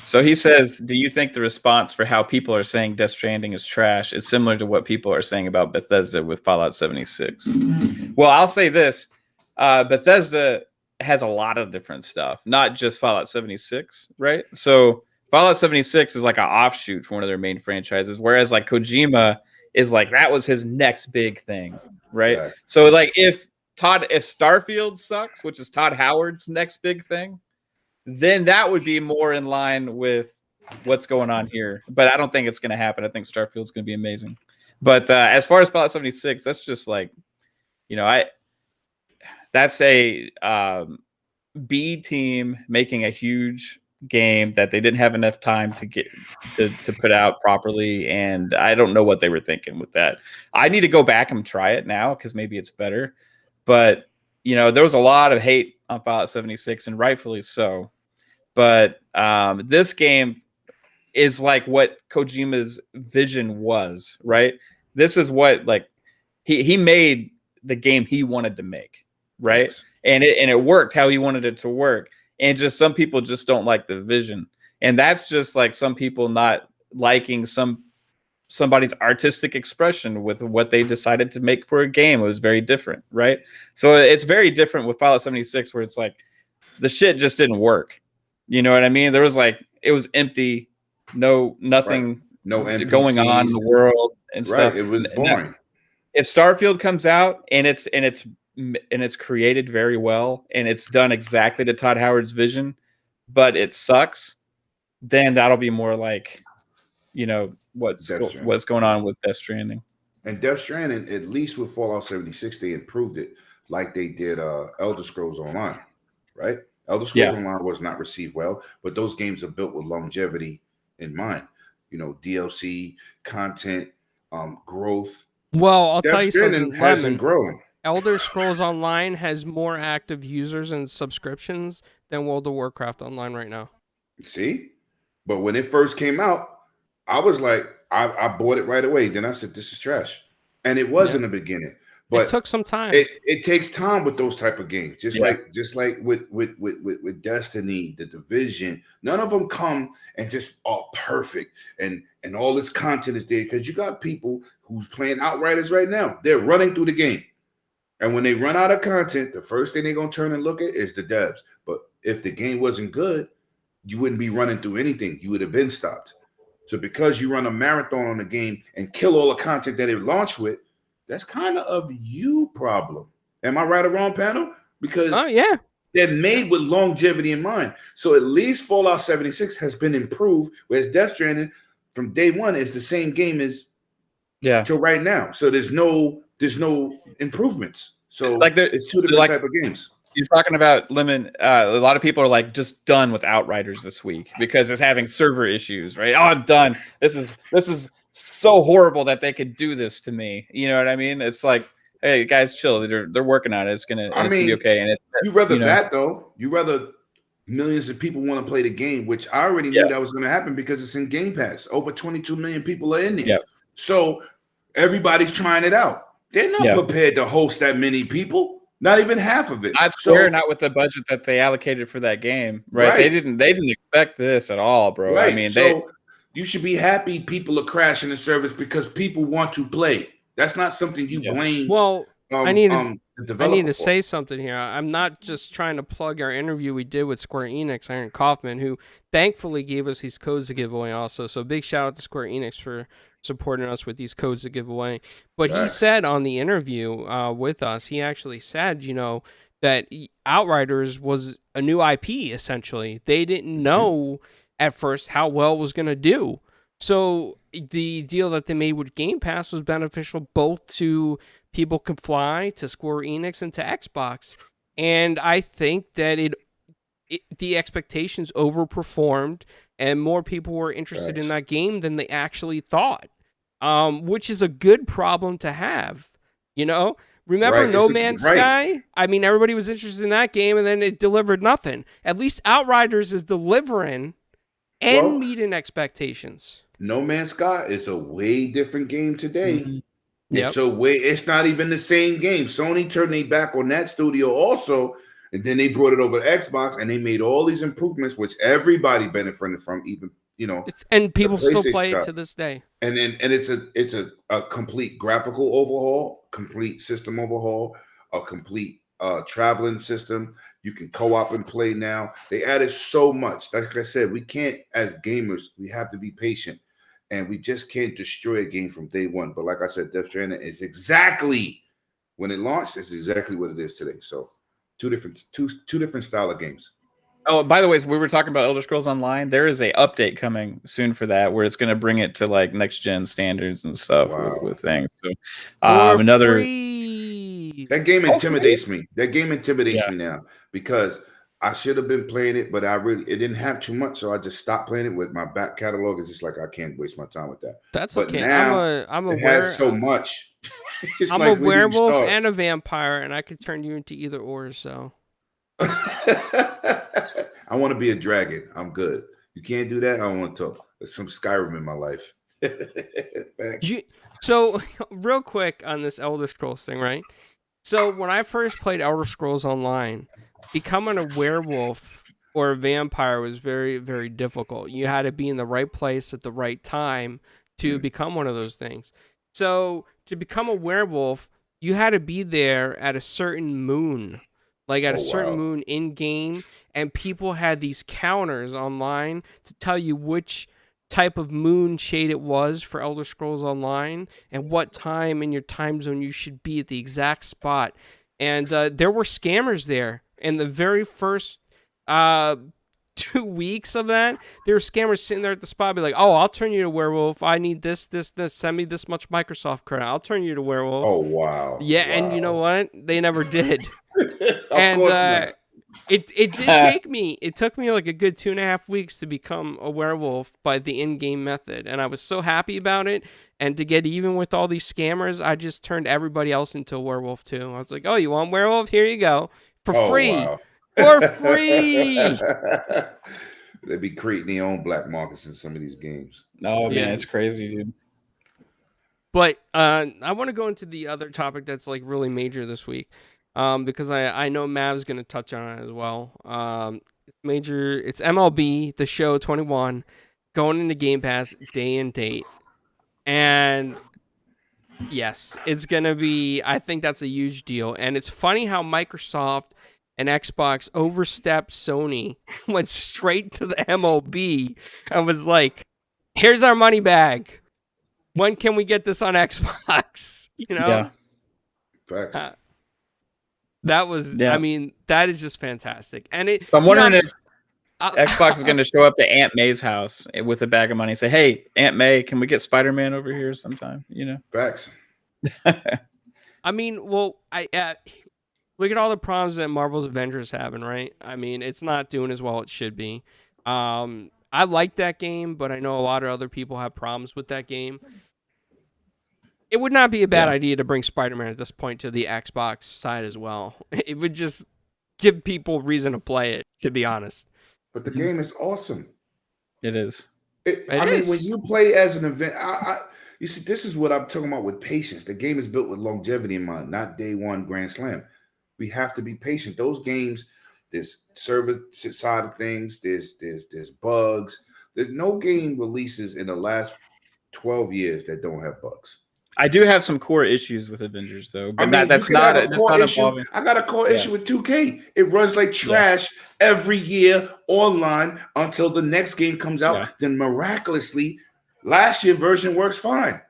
So he says, do you think the response for how people are saying Death Stranding is trash is similar to what people are saying about Bethesda with Fallout 76? Well, I'll say this. Bethesda has a lot of different stuff, not just Fallout 76, right? So Fallout 76 is like an offshoot from one of their main franchises, whereas like Kojima is like, that was his next big thing, right? Yeah. So like if Starfield sucks, which is Todd Howard's next big thing, then that would be more in line with what's going on here. But I don't think it's going to happen. I think Starfield's going to be amazing. But as far as Fallout 76, that's just like, you know, that's a B team making a huge game that they didn't have enough time to get to put out properly, and I don't know what they were thinking with that. I need to go back and try it now because maybe it's better. But you know, there was a lot of hate on Fallout 76, and rightfully so. But this game is like what Kojima's vision was, right? This is what like he made the game he wanted to make, right? Yes. And it worked how he wanted it to work. And just some people just don't like the vision. And that's just like some people not liking somebody's artistic expression with what they decided to make for a game. It was very different, right? So it's very different with Fallout 76, where it's like the shit just didn't work. You know what I mean? There was like, it was empty, nothing no NPCs going on in the world and stuff. It was boring. Now, if Starfield comes out and it's created very well and it's done exactly to Todd Howard's vision, but it sucks, then that'll be more like, you know, what's going on with Death Stranding. And Death Stranding, at least with Fallout 76, they improved it like they did Elder Scrolls Online, right? Elder Scrolls Online was not received well, but those games are built with longevity in mind. You know, DLC, content, growth. Well, I'll tell you something. Hasn't grown. Elder Scrolls Online has more active users and subscriptions than World of Warcraft Online right now. See? But when it first came out, I was like, I bought it right away. Then I said, this is trash. And it was in the beginning. But it took some time. It takes time with those type of games. Just like with Destiny, the Division. None of them come and just are perfect and all this content is there because you got people who's playing Outriders right now. They're running through the game. And when they run out of content, the first thing they're gonna turn and look at is the devs. But if the game wasn't good, you wouldn't be running through anything. You would have been stopped. So because you run a marathon on the game and kill all the content that it launched with, that's kind of you problem. Am I right or wrong, panel? Because they're made with longevity in mind. So at least Fallout 76 has been improved, whereas Death Stranding from day one is the same game as till right now. So there's no improvements. So like it's two different type of games. You're talking about Lemon. A lot of people are like just done with Outriders this week because it's having server issues, right? Oh, I'm done. This is so horrible that they could do this to me. You know what I mean? It's like, hey, guys, chill. They're working on it. It's gonna be okay. And you rather that though. You rather millions of people want to play the game, which I already knew that was going to happen because it's in Game Pass. Over 22 million people are in there. Yep. So everybody's trying it out. They're not prepared to host that many people. Not even half of it. I swear, not with the budget that they allocated for that game, right? They didn't expect this at all, bro. Right. I mean, you should be happy people are crashing the service because people want to play. That's not something you blame. Well, I need to say something here. I'm not just trying to plug our interview we did with Square Enix, Aaron Kaufman, who thankfully gave us these codes to give away also. So big shout out to Square Enix for supporting us with these codes to give away. But he said on the interview with us, he actually said, that Outriders was a new IP, essentially. They didn't know at first how well it was going to do. So the deal that they made with Game Pass was beneficial both to People Can Fly, to Square Enix, and to Xbox. And I think that the expectations overperformed and more people were interested in that game than they actually thought, which is a good problem to have, Remember No Man's Sky? I mean, everybody was interested in that game, and then it delivered nothing. At least Outriders is delivering and meeting expectations. No Man's Sky is a way different game today. Mm-hmm. It's not even the same game. Sony turned their back on that studio also, and then they brought it over to Xbox, and they made all these improvements, which everybody benefited from, even and people still play it to this day. And it's a complete graphical overhaul, complete system overhaul, a complete traveling system. You can co-op and play now. They added so much. Like I said, we can't, as gamers, we have to be patient, and we just can't destroy a game from day one. But like I said, Death Stranding is exactly when it launched. It's exactly what it is today. So two different style of games. Oh, by the way, we were talking about Elder Scrolls Online. There is a update coming soon for that, where it's going to bring it to like next gen standards and stuff with things. So, that game intimidates me. That game intimidates me now because I should have been playing it, but it didn't have too much, so I just stopped playing it. With my back catalog, it's just like I can't waste my time with that. That's but okay. Now, it has so much. I'm a werewolf and a vampire, and I could turn you into either or. So. I want to be a dragon. I'm good. You can't do that. I don't want to talk. There's some Skyrim in my life. So, real quick on this Elder Scrolls thing, right? So, when I first played Elder Scrolls Online, becoming a werewolf or a vampire was very, very difficult. You had to be in the right place at the right time to become one of those things. So, to become a werewolf, you had to be there at a certain moon. Like at a certain moon in game, and people had these counters online to tell you which type of moon shade it was for Elder Scrolls Online and what time in your time zone you should be at the exact spot. And there were scammers there. In the very first 2 weeks of that, there were scammers sitting there at the spot, be like, "Oh, I'll turn you to werewolf. I need this. Send me this much Microsoft credit. I'll turn you to werewolf." Oh wow! Yeah, wow. And you know what? They never did. And it did take me. It took me like a good 2.5 weeks to become a werewolf by the in-game method, and I was so happy about it. And to get even with all these scammers, I just turned everybody else into a werewolf too. I was like, "Oh, you want werewolf? Here you go for free." Wow. For free. They be creating their own black markets in some of these games. Oh man, it's crazy, dude. But I want to go into the other topic that's like really major this week, because I know Mav's going to touch on it as well. It's major. It's MLB The Show 21 going into Game Pass day and date, and yes, it's going to be. I think that's a huge deal, and it's funny how Microsoft and Xbox overstepped Sony, went straight to the MLB, and was like, "Here's our money bag. When can we get this on Xbox?" You know? Yeah. Facts. That was, Yeah. I mean, that is just fantastic. And So I'm wondering if I- Xbox is going to show up to Aunt May's house with a bag of money and say, "Hey, Aunt May, can we get Spider-Man over here sometime?" You know? Facts. I mean, well, look at all the problems that Marvel's Avengers having, right? I mean, it's not doing as well as it should be. I like that game, but I know a lot of other people have problems with that game. It would not be a bad idea to bring Spider-Man at this point to the Xbox side as well. It would just give people reason to play it, to be honest. But the game is awesome. It is. I mean, when you play as an event, you see, this is what I'm talking about with patience. The game is built with longevity in mind, not day one grand slam. We have to be patient. Those games, there's service side of things, there's bugs. There's no game releases in the last 12 years that don't have bugs. I do have some core issues with Avengers, though, but I mean, that's you can not have a it's core not issue. involving. I got a core issue with 2K. It runs like trash every year online until the next game comes out. Yeah. Then miraculously, last year version works fine.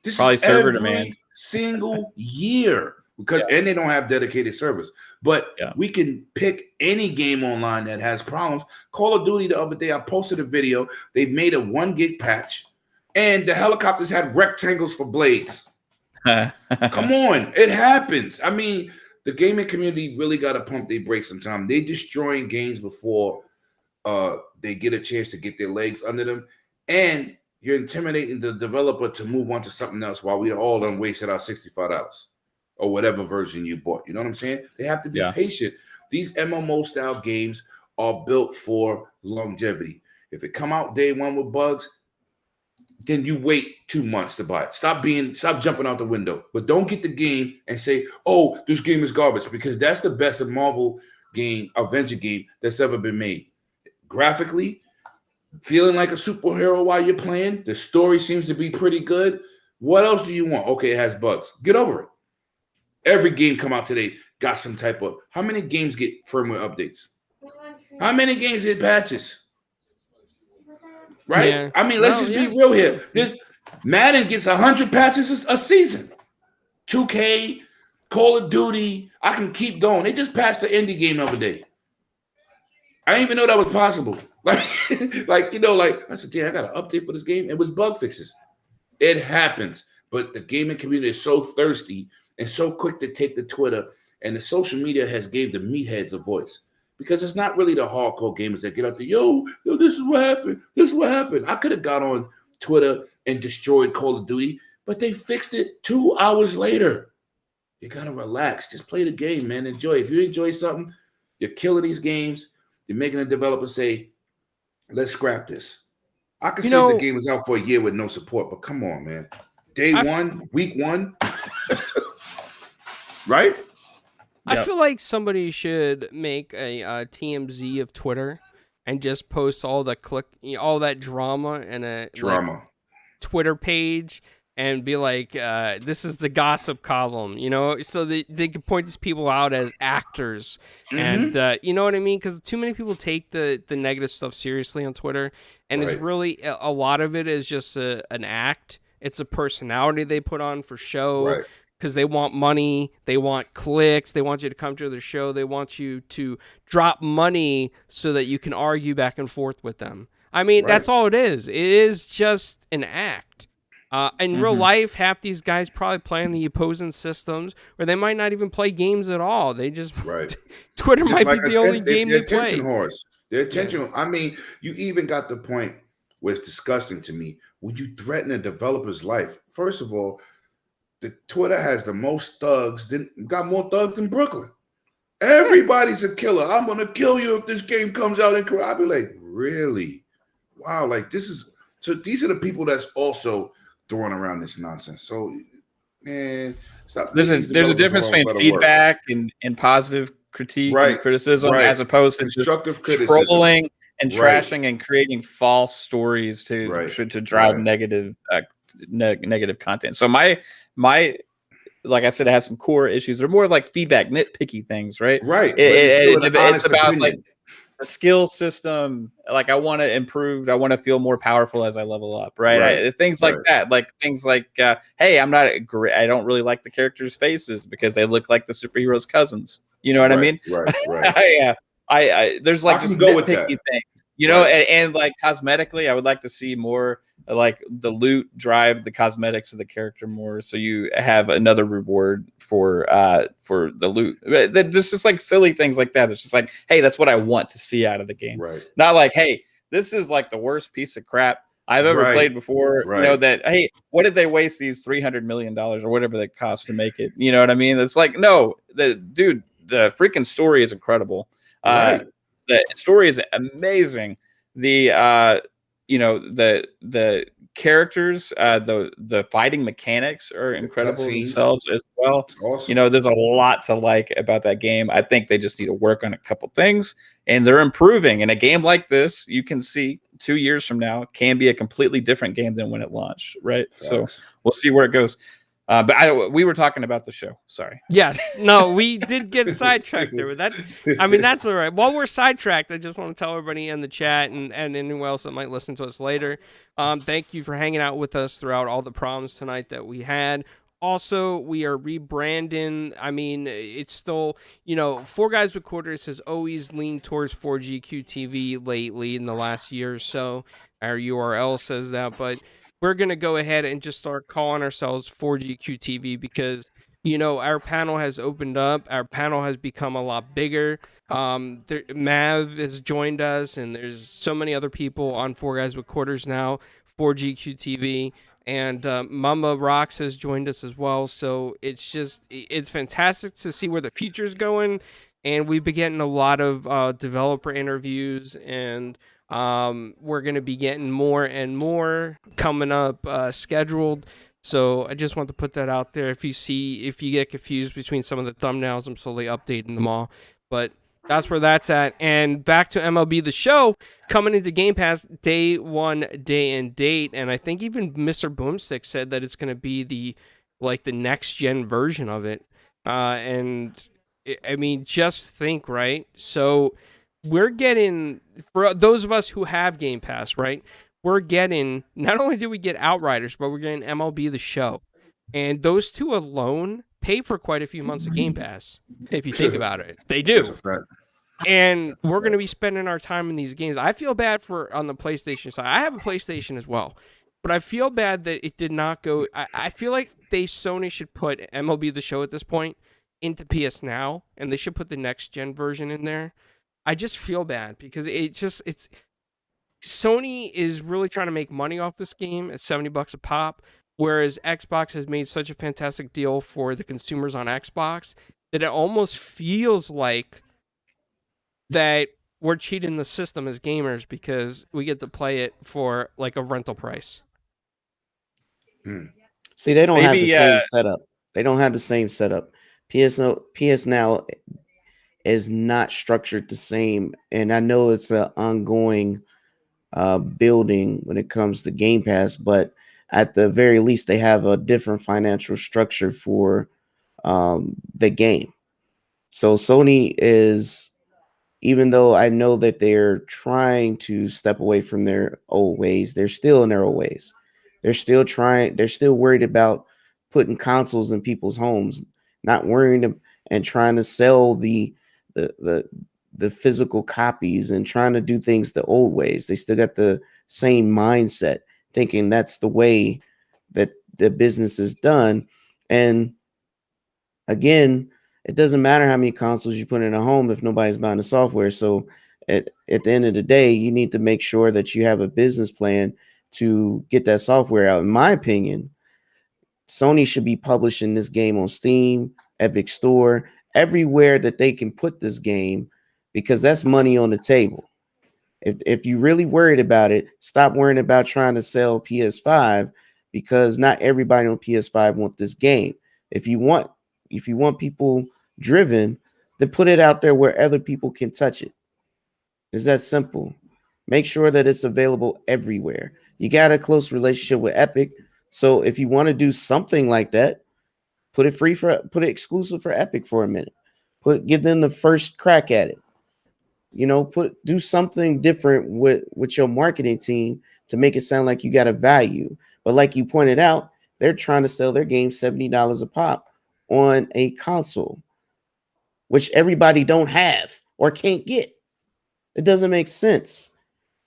This Probably is server every demand. single year because and they don't have dedicated servers. But we can pick any game online that has problems. Call of Duty the other day, I posted a video. They've made a 1 gig patch, and the helicopters had rectangles for blades. Come on, it happens. I mean, the gaming community really got to pump their brakes sometimes. They destroying games before they get a chance to get their legs under them, and you're intimidating the developer to move on to something else while we all done wasted our $65 or whatever version you bought. You know what I'm saying? They have to be patient. These MMO style games are built for longevity. If it come out day one with bugs, then you wait 2 months to buy it. Stop jumping out the window. But don't get the game and say, "Oh, this game is garbage," because that's the best Marvel game, Avenger game that's ever been made. Graphically, feeling like a superhero while you're playing. The story seems to be pretty good. What else do you want? Okay, it has bugs. Get over it. Every game come out today got some type of. How many games get firmware updates? How many games get patches? Right? Yeah. I mean, let's just be real here. Madden gets 100 patches a season. 2K, Call of Duty, I can keep going. They just patched the indie game the other day. I didn't even know that was possible. I said, "Damn, I got an update for this game." It was bug fixes. It happens. But the gaming community is so thirsty and so quick to take to Twitter, and the social media has gave the meatheads a voice. Because it's not really the hardcore gamers that get up there, yo, this is what happened. This is what happened. I could have got on Twitter and destroyed Call of Duty, but they fixed it 2 hours later. You got to relax. Just play the game, man. Enjoy. If you enjoy something, you're killing these games. You're making a developer say, "Let's scrap this." I can say the game was out for a year with no support, but come on, man. Day one, week one. Right? I feel like somebody should make a TMZ of Twitter and just post all that drama in a Twitter page and be like, "This is the gossip column," so they can point these people out as actors, and you know what I mean? Because too many people take the negative stuff seriously on Twitter, and it's really a lot of it is just an act. It's a personality they put on for show. Right. Because they want money, they want clicks, they want you to come to their show, they want you to drop money so that you can argue back and forth with them. I mean, that's all it is. It is just an act. In real life, half these guys probably play on the opposing systems, or they might not even play games at all. They just Twitter just might like be the only game they play. Attention horse. The attention. I mean, you even got the point where it's disgusting to me when you threaten a developer's life. First of all, the Twitter has the most thugs, got more thugs than Brooklyn. Everybody's a killer. I'm going to kill you if this game comes out in Korea. I'll be like, really? Wow. Like these are the people that's also throwing around this nonsense. So, man, stop. There's These a developers difference are between better work. feedback and positive critique and criticism as opposed to just constructive criticism, trolling and trashing and creating false stories to drive negative negative content. So my like I said, it has some core issues. They're more like feedback, nitpicky things, right? Right. It's about like the skill system. Like I want to improve. I want to feel more powerful as I level up, right? Things like that. Like things like, hey, I don't really like the characters' faces because they look like the superheroes' cousins. You know what I mean? Right. There's like just nitpicky things. You know, and like cosmetically, I would like to see more like the loot drive the cosmetics of the character more, so you have another reward for the loot. Just like silly things like that. It's just like, hey, that's what I want to see out of the game. Right. Not like, hey, this is like the worst piece of crap I've ever played before. You know that, hey, what did they waste these $300 million or whatever they cost to make it? You know what I mean? It's like, no, the freaking story is incredible. The story is amazing. The the characters, the fighting mechanics are incredible themselves as well. Awesome. You know, there's a lot to like about that game. I think they just need to work on a couple things, and they're improving. In a game like this, you can see 2 years from now can be a completely different game than when it launched, right? Facts. So we'll see where it goes. But we were talking about the show. Sorry. Yes. No, we did get sidetracked there. But that's all right. While we're sidetracked, I just want to tell everybody in the chat and anyone else that might listen to us later, thank you for hanging out with us throughout all the problems tonight that we had. Also, we are rebranding. I mean, it's still, Four Guys with Quarters has always leaned towards 4GQ TV lately in the last year or so. Our URL says that, but we're going to go ahead and just start calling ourselves 4GQ TV because, our panel has opened up. Our panel has become a lot bigger. Mav has joined us, and there's so many other people on Four Guys with Quarters now, 4GQ TV. And Mama Rocks has joined us as well. So it's fantastic to see where the future's going. And we've been getting a lot of developer interviews, and we're going to be getting more and more coming up scheduled. So I just want to put that out there. If you get confused between some of the thumbnails, I'm slowly updating them all. But that's where that's at. And back to MLB The Show, coming into Game Pass day one, day and date. And I think even Mr. Boomstick said that it's going to be the next gen version of it. And I mean, just think, right? So we're getting, for those of us who have Game Pass, right? We're getting, not only do we get Outriders, but we're getting MLB The Show. And those two alone pay for quite a few months of Game Pass, if you think about it. They do. And we're going to be spending our time in these games. I feel bad on the PlayStation side. I have a PlayStation as well. But I feel bad that it did not go. I feel like Sony should put MLB The Show at this point into PS Now, and they should put the next gen version in there. I just feel bad because it's Sony is really trying to make money off this game at $70 a pop, whereas Xbox has made such a fantastic deal for the consumers on Xbox that it almost feels like that we're cheating the system as gamers because we get to play it for like a rental price. See, they don't have the same setup. They don't have the same setup. PS Now is not structured the same, and I know it's an ongoing building when it comes to Game Pass, but at the very least, they have a different financial structure for the game. So Sony is, even though I know that they're trying to step away from their old ways, they're still in their old ways. They're still worried about putting consoles in people's homes, not worrying and trying to sell the physical copies and trying to do things the old ways. They still got the same mindset, thinking that's the way that the business is done. And again, it doesn't matter how many consoles you put in a home if nobody's buying the software. So at the end of the day, you need to make sure that you have a business plan to get that software out. In my opinion, Sony should be publishing this game on Steam, Epic Store, everywhere that they can put this game, because that's money on the table. If you're really worried about it, stop worrying about trying to sell PS5, because not everybody on PS5 wants this game. If you want people driven, then put it out there where other people can touch it. It's that simple. Make sure that it's available everywhere. You got a close relationship with Epic, so if you want to do something like that, put it exclusive for Epic for a minute. Give them the first crack at it. Do something different with your marketing team to make it sound like you got a value. But like you pointed out, they're trying to sell their game $70 a pop on a console, which everybody don't have or can't get. It doesn't make sense.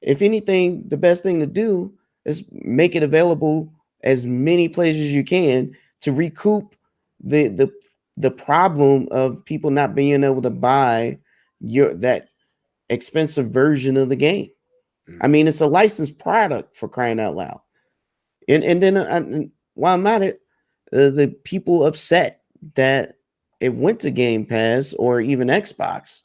If anything, the best thing to do is make it available as many places as you can to recoup the problem of people not being able to buy that expensive version of the game. I mean, it's a licensed product, for crying out loud. And then while I'm at it, the people upset that it went to Game Pass or even Xbox,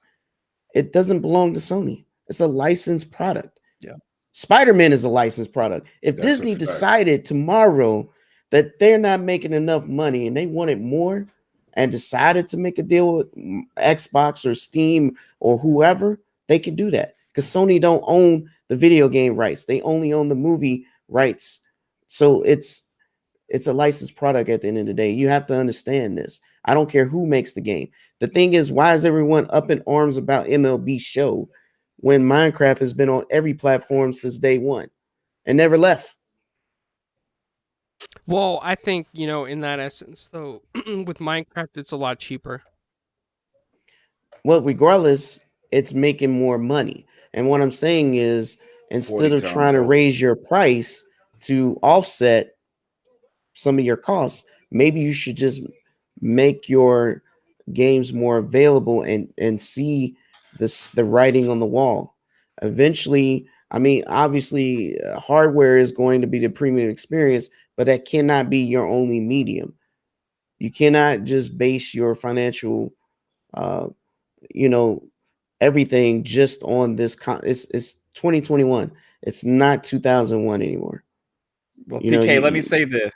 it doesn't belong to Sony. It's a licensed product. Yeah. Spider-Man is a licensed product. If Disney decided tomorrow that they're not making enough money and they wanted more and decided to make a deal with Xbox or Steam or whoever, they could do that, because Sony don't own the video game rights. They only own the movie rights. So it's a licensed product at the end of the day. You have to understand this. I don't care who makes the game. The thing is, why is everyone up in arms about MLB Show when Minecraft has been on every platform since day one and never left? Well, I think, in that essence, though, with Minecraft, it's a lot cheaper. Well, regardless, it's making more money. And what I'm saying is, instead of trying to raise your price to offset some of your costs, maybe you should just make your games more available and see the writing on the wall. Eventually, I mean, obviously, hardware is going to be the premium experience, but that cannot be your only medium. You cannot just base your financial, everything just on this. It's 2021. It's not 2001 anymore. Well, PK, let me say this.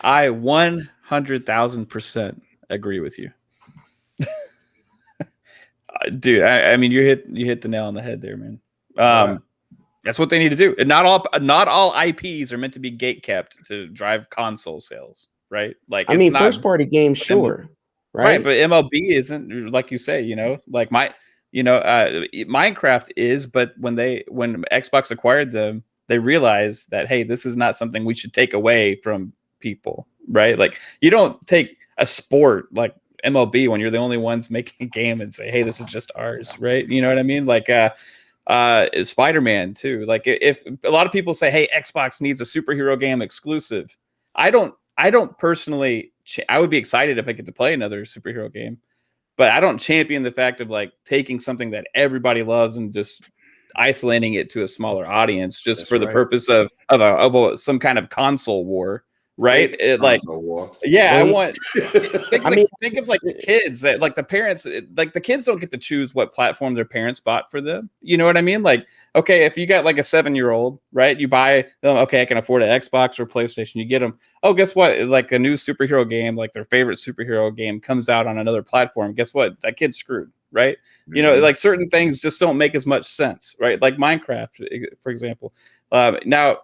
I 100,000% agree with you. Dude, I mean, you hit the nail on the head there, man. That's what they need to do. And not all IPs are meant to be gate kept to drive console sales, right? Like, I mean, first party games, sure, right? But MLB isn't, like you say, like Minecraft is, but when Xbox acquired them, they realized that, hey, this is not something we should take away from people, right? Like, you don't take a sport like MLB when you're the only ones making a game and say, hey, this is just ours, right? You know what I mean? Like Spider-Man too. Like, if a lot of people say, hey, Xbox needs a superhero game exclusive, I don't personally, I would be excited if I get to play another superhero game, but I don't champion the fact of like taking something that everybody loves and just isolating it to a smaller audience just for the purpose of some kind of console war, right? I want. Think of like the kids that, like, the parents, like the kids don't get to choose what platform their parents bought for them. You know what I mean? Like, okay, if you got like a 7-year-old, right? You buy them, okay, I can afford an Xbox or PlayStation. You get them. Oh, guess what? Like a new superhero game, like their favorite superhero game comes out on another platform. Guess what? That kid's screwed, right? Mm-hmm. Like certain things just don't make as much sense, right? Like Minecraft, for example. Now,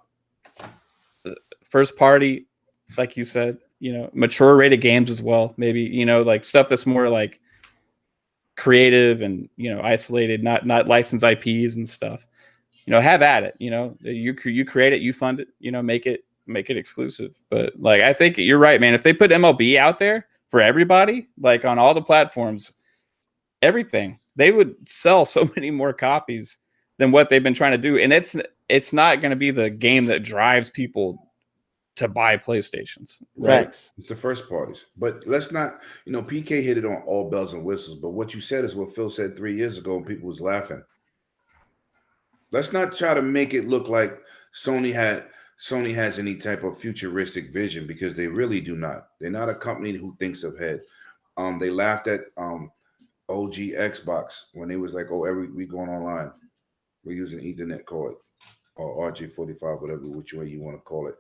first party, like you said, mature rated games as well, maybe, like stuff that's more like creative and, isolated, not licensed IPs and stuff, have at it, you create it, you fund it, make it exclusive. But like, I think you're right, man. If they put MLB out there for everybody, like on all the platforms, everything, they would sell so many more copies than what they've been trying to do. And it's not going to be the game that drives people to buy PlayStations, right? Facts. It's the first parties. But let's not, PK hit it on all bells and whistles. But what you said is what Phil said 3 years ago and people was laughing. Let's not try to make it look like Sony has any type of futuristic vision, because they really do not. They're not a company who thinks ahead. They laughed at OG Xbox when they was like, oh, we going online. We're using Ethernet cord or RJ45, whatever, which way you want to call it.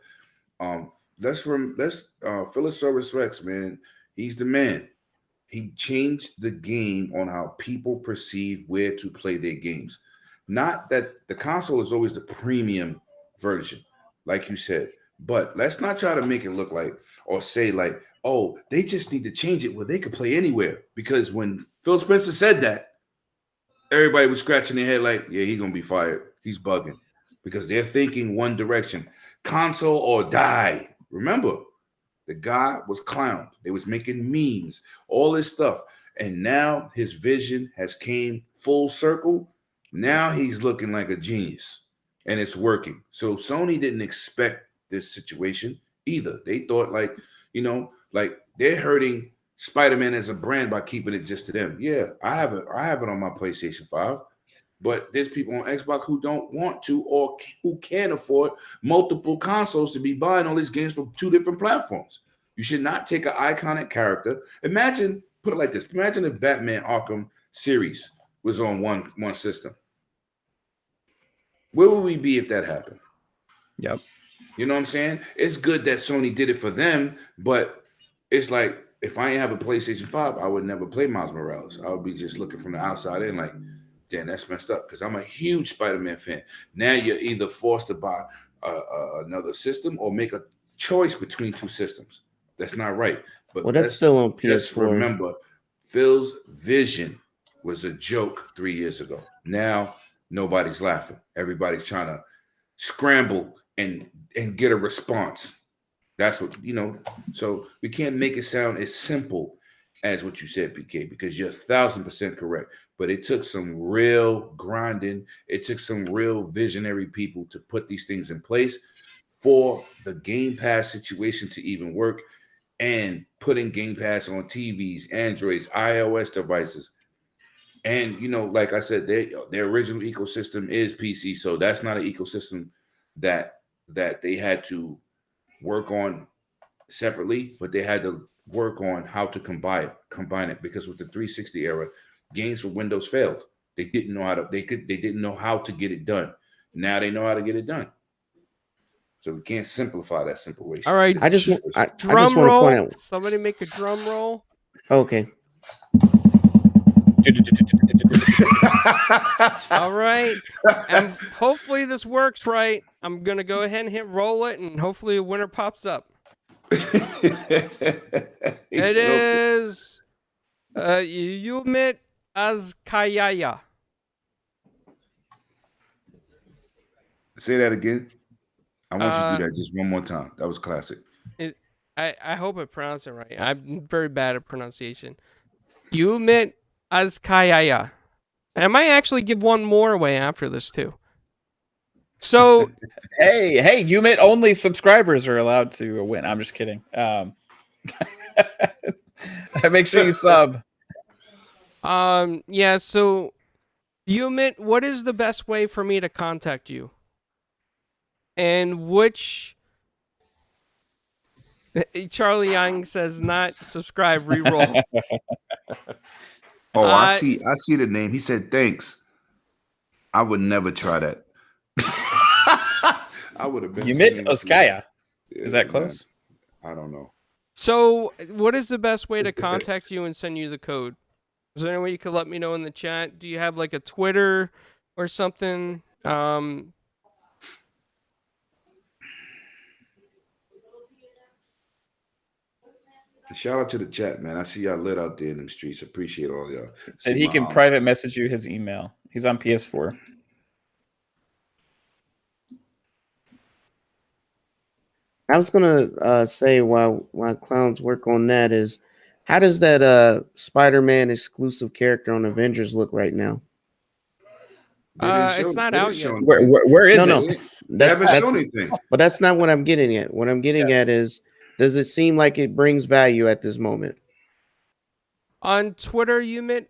Philosopher Rex, man. He's the man. He changed the game on how people perceive where to play their games. Not that the console is always the premium version, like you said, but let's not try to make it look like or say like, oh, they just need to change it where they could play anywhere. Because when Phil Spencer said that, everybody was scratching their head like, yeah, he's gonna be fired. He's bugging because they're thinking one direction, console or die. Remember, the guy was clowned. They was making memes, all this stuff. And now his vision has came full circle. Now he's looking like a genius and it's working. So Sony didn't expect this situation either. They thought like, like they're hurting Spider-Man as a brand by keeping it just to them. Yeah, I have it on my PlayStation 5. But there's people on Xbox who don't want to or who can't afford multiple consoles to be buying all these games from 2 different platforms. You should not take an iconic character. Imagine, put it like this. Imagine if Batman Arkham series was on one system. Where would we be if that happened? Yep. You know what I'm saying? It's good that Sony did it for them, but it's like if I ain't have a PlayStation 5, I would never play Miles Morales. I would be just looking from the outside in like, damn, that's messed up because I'm a huge Spider-Man fan. Now you're either forced to buy another system or make a choice between 2 systems. That's not right. But that's still on PS4. Just remember, Phil's vision was a joke 3 years ago. Now nobody's laughing. Everybody's trying to scramble and get a response. That's what, so we can't make it sound as simple as what you said, PK, because you're 1,000% correct. But it took some real grinding. It took some real visionary people to put these things in place for the Game Pass situation to even work, and putting Game Pass on TVs, Androids, iOS devices. And, like I said, their original ecosystem is PC. So that's not an ecosystem that they had to work on separately, but they had to work on how to combine it because with the 360 era, games for Windows failed. They didn't know how to they didn't know how to get it done. Now they know how to get it done. So we can't simplify that situation. All right. I just want drum to roll. point out. Somebody make a drum roll. Okay. All right. And hopefully this works right. I'm going to go ahead and hit roll it, and hopefully a winner pops up. It is Yumit Azkayaya. Say that again. I want you to do that just one more time. That was classic. I hope I pronounced it right. I'm very bad at pronunciation. Yumit Azkayaya. And I might actually give one more away after this too. So hey, Umit only subscribers are allowed to win. I'm just kidding. Make sure you sub. Yeah, so Umit, what is the best way for me to contact you? And which Charlie Young says not subscribe, reroll. Oh, I see the name. He said thanks. I would never try that. I would have been Umit Oskaya. Is that close? Man. I don't know. So, what is the best way to contact you and send you the code? Is there any way you could let me know in the chat? Do you have like a Twitter or something? Shout out to the chat, man. I see y'all lit out there in them streets. Appreciate all y'all. And he can private message you his email. He's on PS4. I was gonna say while clowns work on that is, how does that Spider-Man exclusive character on Avengers look right now? It's not out yet. Where is it? No, that's anything. But that's not what I'm getting at. What I'm getting at is, does it seem like it brings value at this moment? On Twitter, Umit,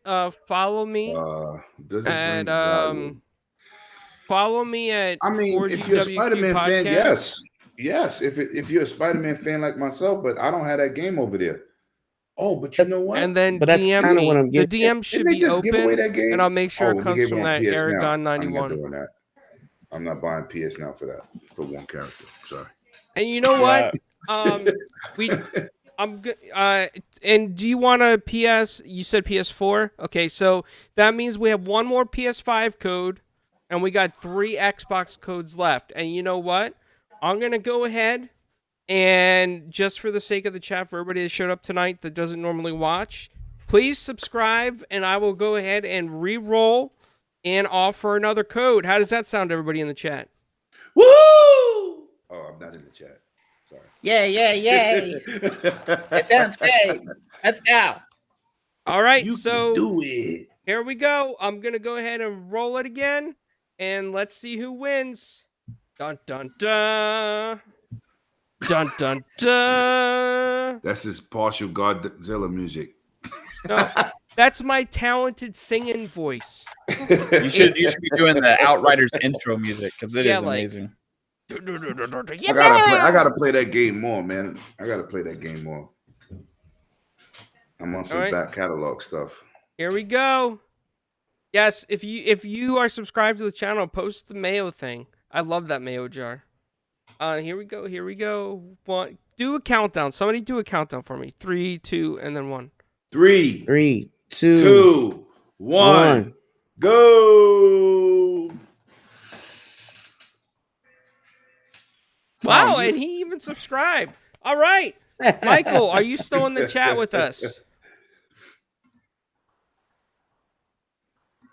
follow me. Follow me at. I mean, if you're a Spider-Man fan, yes. If you're a Spider-Man fan like myself, but I don't have that game over there. Oh, but you know what? And then but that's kind of what I'm getting. The DM should be open, and I'll make sure it comes from that Aragon 91. I'm not buying PS now for that, for one character. Sorry. And you know what? We I'm good. And do you want a PS? You said PS4. Okay, so that means we have one more PS5 code, and we got 3 Xbox codes left. And you know what? I'm gonna go ahead and just for the sake of the chat, for everybody that showed up tonight that doesn't normally watch, please subscribe, and I will go ahead and re-roll and offer another code. How does that sound, everybody in the chat? Woo! Oh, I'm not in the chat. Sorry. Yeah. It sounds great. Let's go. All right, You so can do it. here we go. I'm going to go ahead and roll it again, and let's see who wins. Dun, dun, dun. Dun, dun, dun. That's his partial Godzilla music. No, that's my talented singing voice. You should be doing the Outriders intro music because it is like- amazing. I gotta play that game more, man. I gotta play that game more. I'm on some All right. back catalog stuff. Here we go. Yes, if you are subscribed to the channel, post the mayo thing. I love that mayo jar. Here we go. One, do a countdown. Somebody do a countdown for me. 3, 2, and then 1. 3, 3, 2, 2, 1, go. Wow, you- and he even subscribed. All right. Michael, are you still in the chat with us?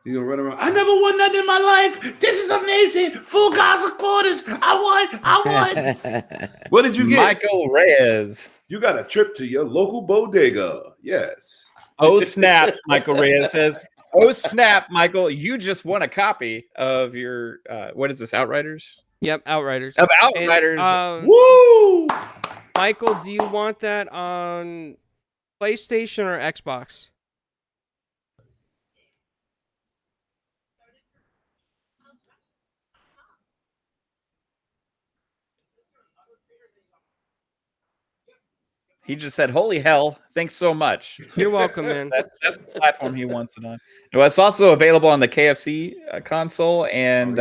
You gonna run around? I never won nothing in my life. This is amazing. Full Gaza quarters. I won. What did you get? Michael Reyes. You got a trip to your local bodega. Yes. Oh snap! Michael Reyes says, "Oh snap, Michael! You just won a copy of your what is this? Outriders Yep, Outriders. of Outriders." And, Woo! Michael, do you want that on PlayStation or Xbox? He just said, "Holy hell! Thanks so much." You're welcome, man. That's the platform he wants it on. No, it's also available on the KFC console and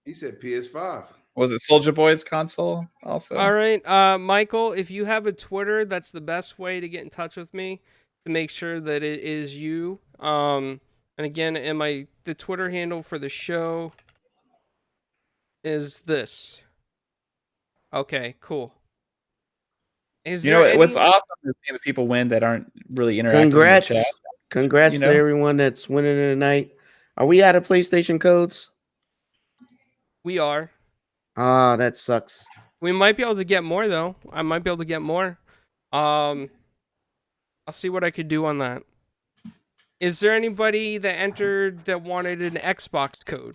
He said PS5. was it Soldier Boy's console also? All right, Michael, if you have a Twitter, that's the best way to get in touch with me to make sure that it is you. And again, the Twitter handle for the show is this. Okay, cool. Is You know there what's any- awesome is seeing the people win that aren't really interacting Congrats. in the chat. Congrats You to know? everyone that's winning tonight. Are we out of PlayStation codes? We are. Ah, that sucks. We might be able to get more though. I might be able to get more. I'll see what I could do on that. Is there anybody that entered that wanted an Xbox code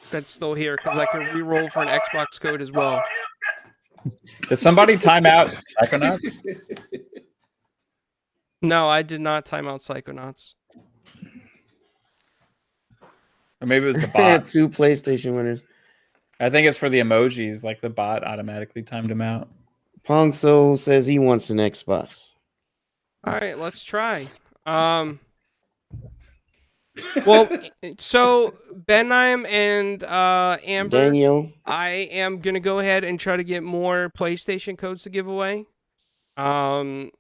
that's still here? Because I can re-roll for an Xbox code as well. Did somebody time out Psychonauts? No, I did not time out Psychonauts. Or maybe it was the bot. 2 PlayStation winners. I think it's for the emojis, like the bot automatically timed him out. Pong Soul says he wants an Xbox. All right, let's try. Well, so Benheim and Amber, Daniel. I am gonna go ahead and try to get more PlayStation codes to give away. I'm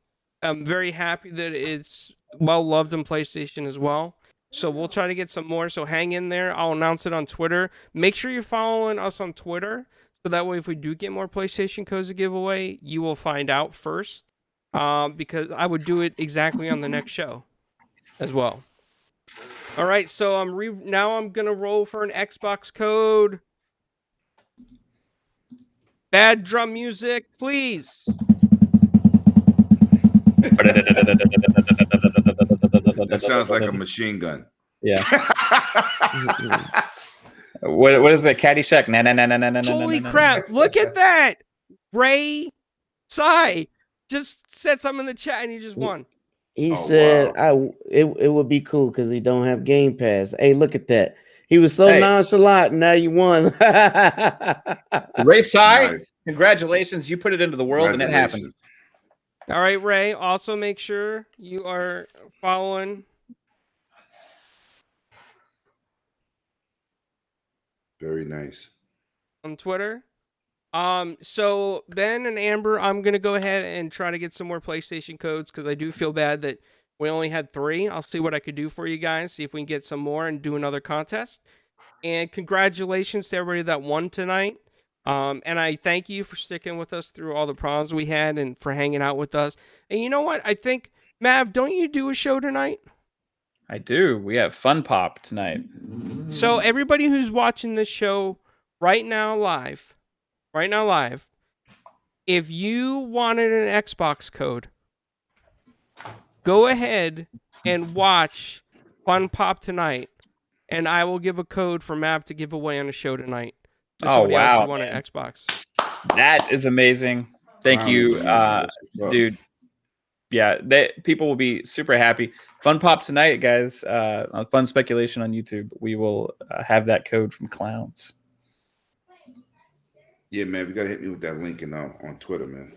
very happy that it's well loved in PlayStation as well. So we'll try to get some more. So hang in there. I'll announce it on Twitter. Make sure you're following us on Twitter, so that way if we do get more PlayStation codes to give away, you will find out first. Because I would do it exactly on the next show as well. All right, so now I'm gonna roll for an Xbox code. Bad drum music, please. That sounds like a machine gun. Yeah. What is it? Caddyshack? Holy crap! Look at that. Ray Sai just said something in the chat and he just won. He Oh, said wow. it would be cool because he don't have Game Pass. Hey, look at that. He was so Hey. nonchalant. Now you won. Ray Sai, Nice. congratulations. You put it into the world and it happened. Congratulations. All right, Ray. Also, make sure you are following. Very nice. On Twitter. So Ben and Amber, I'm gonna go ahead and try to get some more PlayStation codes because I do feel bad that we only had 3. I'll see what I could do for you guys. See if we can get some more and do another contest. And congratulations to everybody that won tonight. And I thank you for sticking with us through all the problems we had and for hanging out with us. And you know what? I think Mav, don't you do a show tonight? I do. We have Fun Pop tonight. So everybody who's watching this show right now live, if you wanted an Xbox code, go ahead and watch Fun Pop tonight, and I will give a code for Map to give away on the show tonight. To somebody else who wanted an Xbox. That is amazing. Thank you, dude. Yeah, people will be super happy. Fun Pop tonight, guys. On Fun Speculation on YouTube. We will have that code from Clowns. Yeah, man, we gotta hit me with that link on Twitter, man.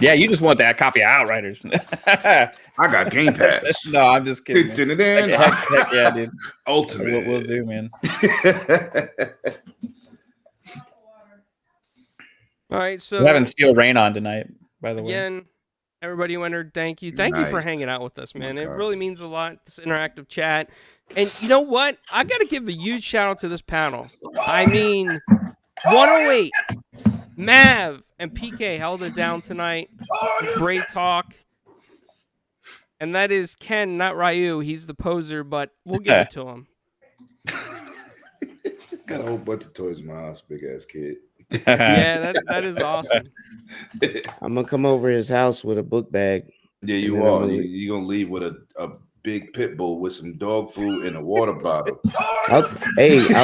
Yeah, you just want that copy of Outriders. I got Game Pass. No, I'm just kidding. Heck yeah, dude. Ultimate. What we'll do, man. All right, so we're having Steel Rain on tonight, by the way. Again, everybody who entered, thank you. Thank you for hanging out with us, man. It really means a lot, this interactive chat. And you know what? I got to give a huge shout out to this panel. I mean, 108, Mav, and PK held it down tonight. Great talk. And that is Ken, not Ryu. He's the poser, but we'll give it to him. Got a whole bunch of toys in my house, big ass kid. Yeah, that is awesome. I'm gonna come over his house with a book bag. Yeah, you are. You're gonna leave with a big pit bull with some dog food and a water bottle. I'll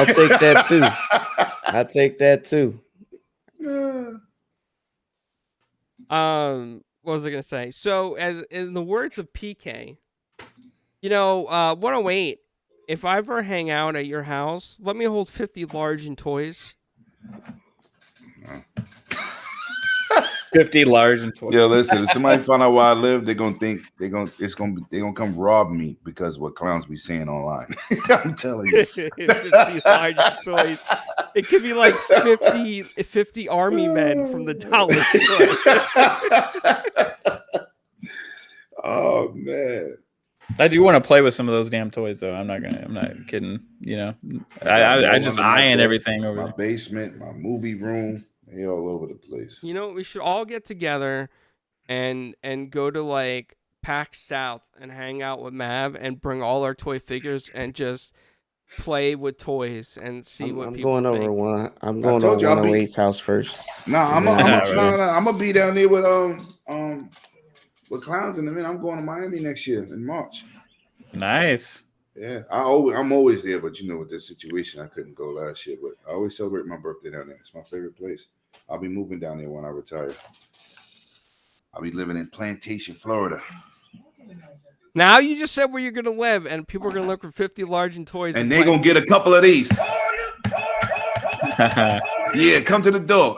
take that too. I'll take that too. What was I gonna say? So, as in the words of PK, 108. If I ever hang out at your house, let me hold 50 large and toys. 50 large and toys. Yeah, listen. If somebody find out where I live, they're gonna come rob me because what clowns be saying online. I'm telling you. 50 large toys. It could be like 50 army men from the dollar store. Oh man. I do want to play with some of those damn toys, though. I'm not kidding. I just eyeing everything over my basement, my movie room. They all over the place. We should all get together and go to like PAX South and hang out with Mav and bring all our toy figures and just play with toys and see what people think. I'm going over 108's house first. No, I'm gonna be down there with clowns in a minute. I'm going to Miami next year in March. Nice. Yeah, I'm always there, but with this situation, I couldn't go last year. But I always celebrate my birthday down there. It's my favorite place. I'll be moving down there when I retire. I'll be living in Plantation, Florida. Now you just said where you're gonna live, and people are gonna look for 50 large and toys, and they're gonna get a couple of these. Yeah, come to the door.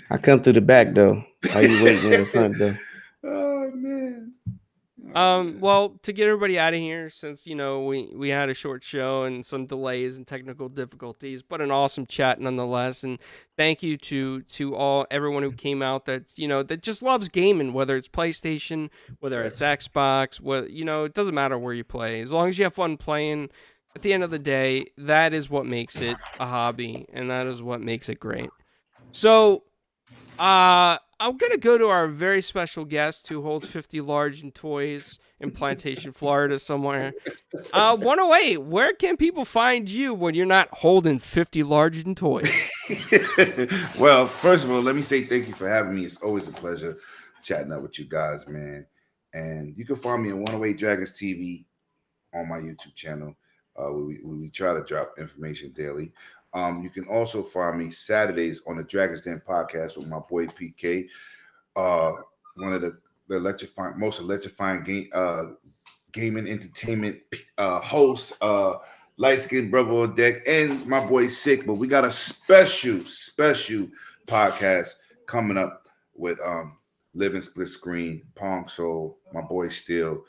I come through the back though. Are you waiting in the front though? Oh man. Well, to get everybody out of here, since we had a short show and some delays and technical difficulties, but an awesome chat nonetheless. And thank you to everyone who came out that that just loves gaming, whether it's PlayStation, whether it's Xbox, it doesn't matter where you play, as long as you have fun playing. At the end of the day, that is what makes it a hobby, and that is what makes it great. So, I'm going to go to our very special guest who holds 50 large and toys in Plantation, Florida somewhere. 108, where can people find you when you're not holding 50 large and toys? Well, first of all, let me say thank you for having me. It's always a pleasure chatting up with you guys, man. And you can find me on 108 Dragons TV on my YouTube channel. Where we try to drop information daily. You can also find me Saturdays on the Dragon's Den podcast with my boy PK, one of the most electrifying gaming entertainment hosts, light-skinned brother on deck, and my boy Sick. But we got a special podcast coming up with Living Split Screen, Pong Soul, my boy Steel.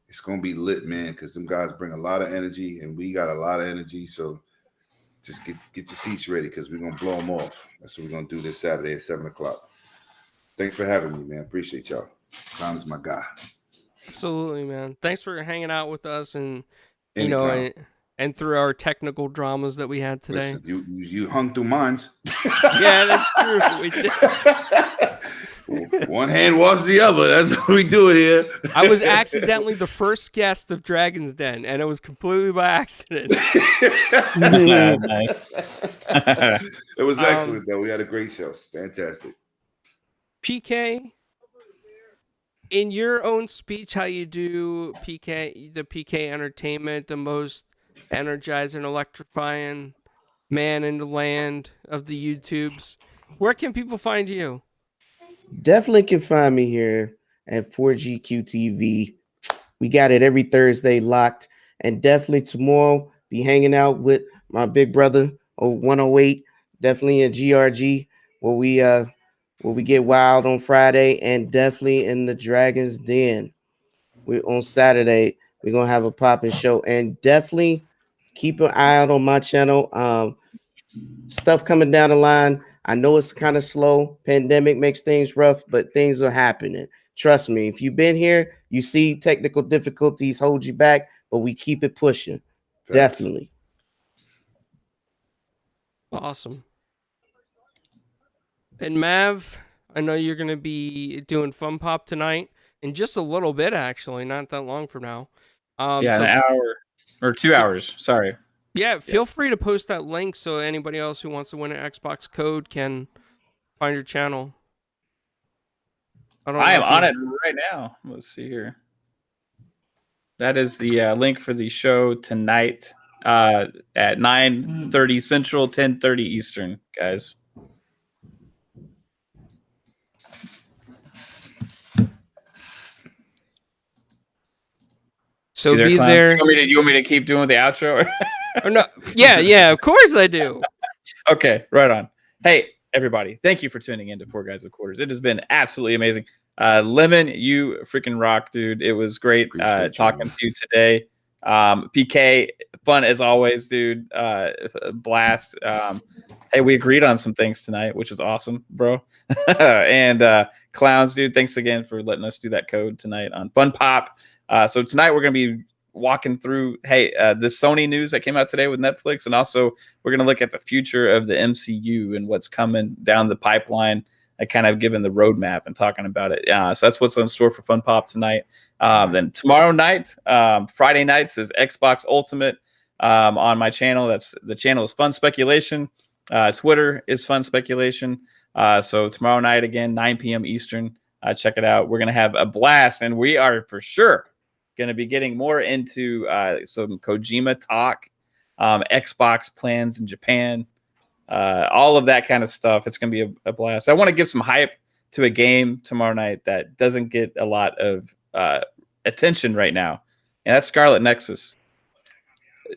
It's gonna be lit, man, because them guys bring a lot of energy, and we got a lot of energy. So just get your seats ready because we're gonna blow them off. That's what we're gonna do this Saturday at 7:00. Thanks for having me, man. Appreciate y'all. Clown is my guy. Absolutely, man. Thanks for hanging out with us and Anytime. and through our technical dramas that we had today. Listen, you hung through mines. Yeah, that's true. We did. One hand washes the other. That's how we do it here. I was accidentally the first guest of Dragon's Den, and it was completely by accident. Nice. It was excellent, though. We had a great show. Fantastic. PK, in your own speech, how you do the PK entertainment, the most energizing, electrifying man in the land of the YouTubes, where can people find you? Definitely can find me here at 4GQTV. We got it every Thursday locked. And definitely tomorrow, be hanging out with my big brother, 108, definitely in GRG, where we get wild on Friday, and definitely in the Dragon's Den. On Saturday, we're gonna have a popping show, and definitely keep an eye out on my channel. Stuff coming down the line. I know it's kind of slow. Pandemic makes things rough, but things are happening. Trust me. If you've been here, you see technical difficulties hold you back, but we keep it pushing. Thanks. Definitely. Awesome. And Mav, I know you're going to be doing Fun Pop tonight in just a little bit, actually, not that long from now. An hour or 2 hours. Sorry. Yeah, feel free to post that link so anybody else who wants to win an Xbox code can find your channel. I am on it right now. Let's see here. That is the link for the show tonight at 9:30 Central, 10:30 Eastern, guys. So be there. You want me to keep doing the outro? Or no? Yeah, of course I do. Okay, right on. Hey, everybody, thank you for tuning in to Four Guys with Quarters. It has been absolutely amazing. Lemon, you freaking rock, dude. It was great talking to you today. PK, fun as always, dude. Blast. Hey, we agreed on some things tonight, which is awesome, bro. And Clowns, dude, thanks again for letting us do that code tonight on Fun Pop. So tonight we're going to be walking through, the Sony news that came out today with Netflix, and also we're going to look at the future of the MCU and what's coming down the pipeline, and kind of giving the roadmap and talking about it. So that's what's in store for Fun Pop tonight. Then tomorrow night, Friday nights, is Xbox Ultimate on my channel. The channel is Fun Speculation. Twitter is Fun Speculation. So tomorrow night, again, 9 p.m. Eastern. Check it out. We're going to have a blast, and we are for sure going to be getting more into some Kojima talk, Xbox plans in Japan, all of that kind of stuff. It's going to be a blast. I want to give some hype to a game tomorrow night that doesn't get a lot of attention right now, and that's Scarlet Nexus.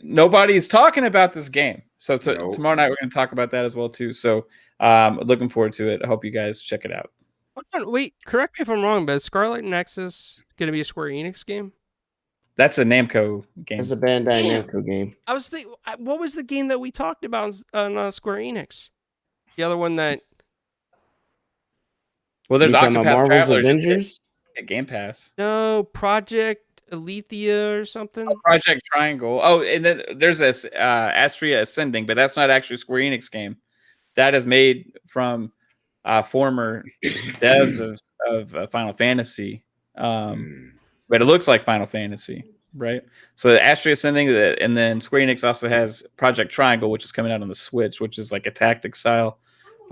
Nobody is talking about this game. So tomorrow night, we're going to talk about that as well, too. So looking forward to it. I hope you guys check it out. Wait, correct me if I'm wrong, but is Scarlet Nexus going to be a Square Enix game? That's a Namco game. It's a Bandai Namco game. I was thinking, what was the game that we talked about on Square Enix? The other one that... Well, there's Octopath Marvel's Travelers Avengers? at Game Pass. No, Projekt Alethea or something? Project Triangle. Oh, and then there's this Astria Ascending, but that's not actually a Square Enix game. That is made from former devs of Final Fantasy. But it looks like Final Fantasy, right? So Astria Ascending, and then Square Enix also has Project Triangle, which is coming out on the Switch, which is like a tactic style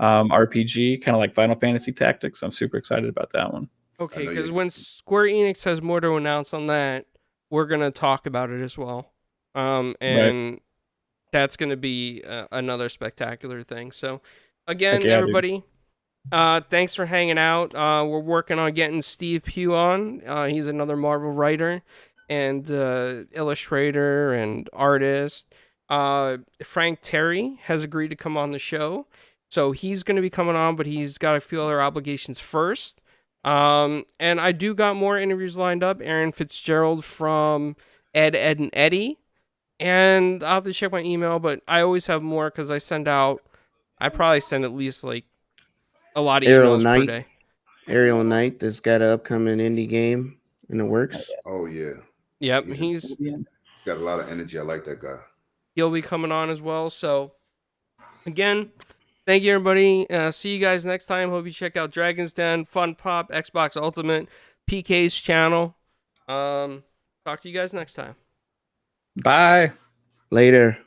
RPG, kind of like Final Fantasy Tactics. I'm super excited about that one. Okay, because when Square Enix has more to announce on that, we're going to talk about it as well. And that's going to be another spectacular thing. So, again, everybody... thanks for hanging out. We're working on getting Steve Pugh on. He's another Marvel writer and illustrator and artist. Frank Terry has agreed to come on the show. So he's going to be coming on, but he's got to feel our obligations first. And I do got more interviews lined up. Aaron Fitzgerald from Ed, and Eddie. And I'll have to check my email, but I always have more because I probably send at least like a lot of Arrow emails per Knight. day. Ariel Knight that's got an upcoming indie game in the works. Oh yeah, Yep, he's got a lot of energy. I like that guy. he'll be coming on as well. So again, thank you everybody. See you guys next time. Hope you check out Dragon's Den, Fun Pop, Xbox Ultimate, PK's channel. Talk to you guys next time. Bye. Later.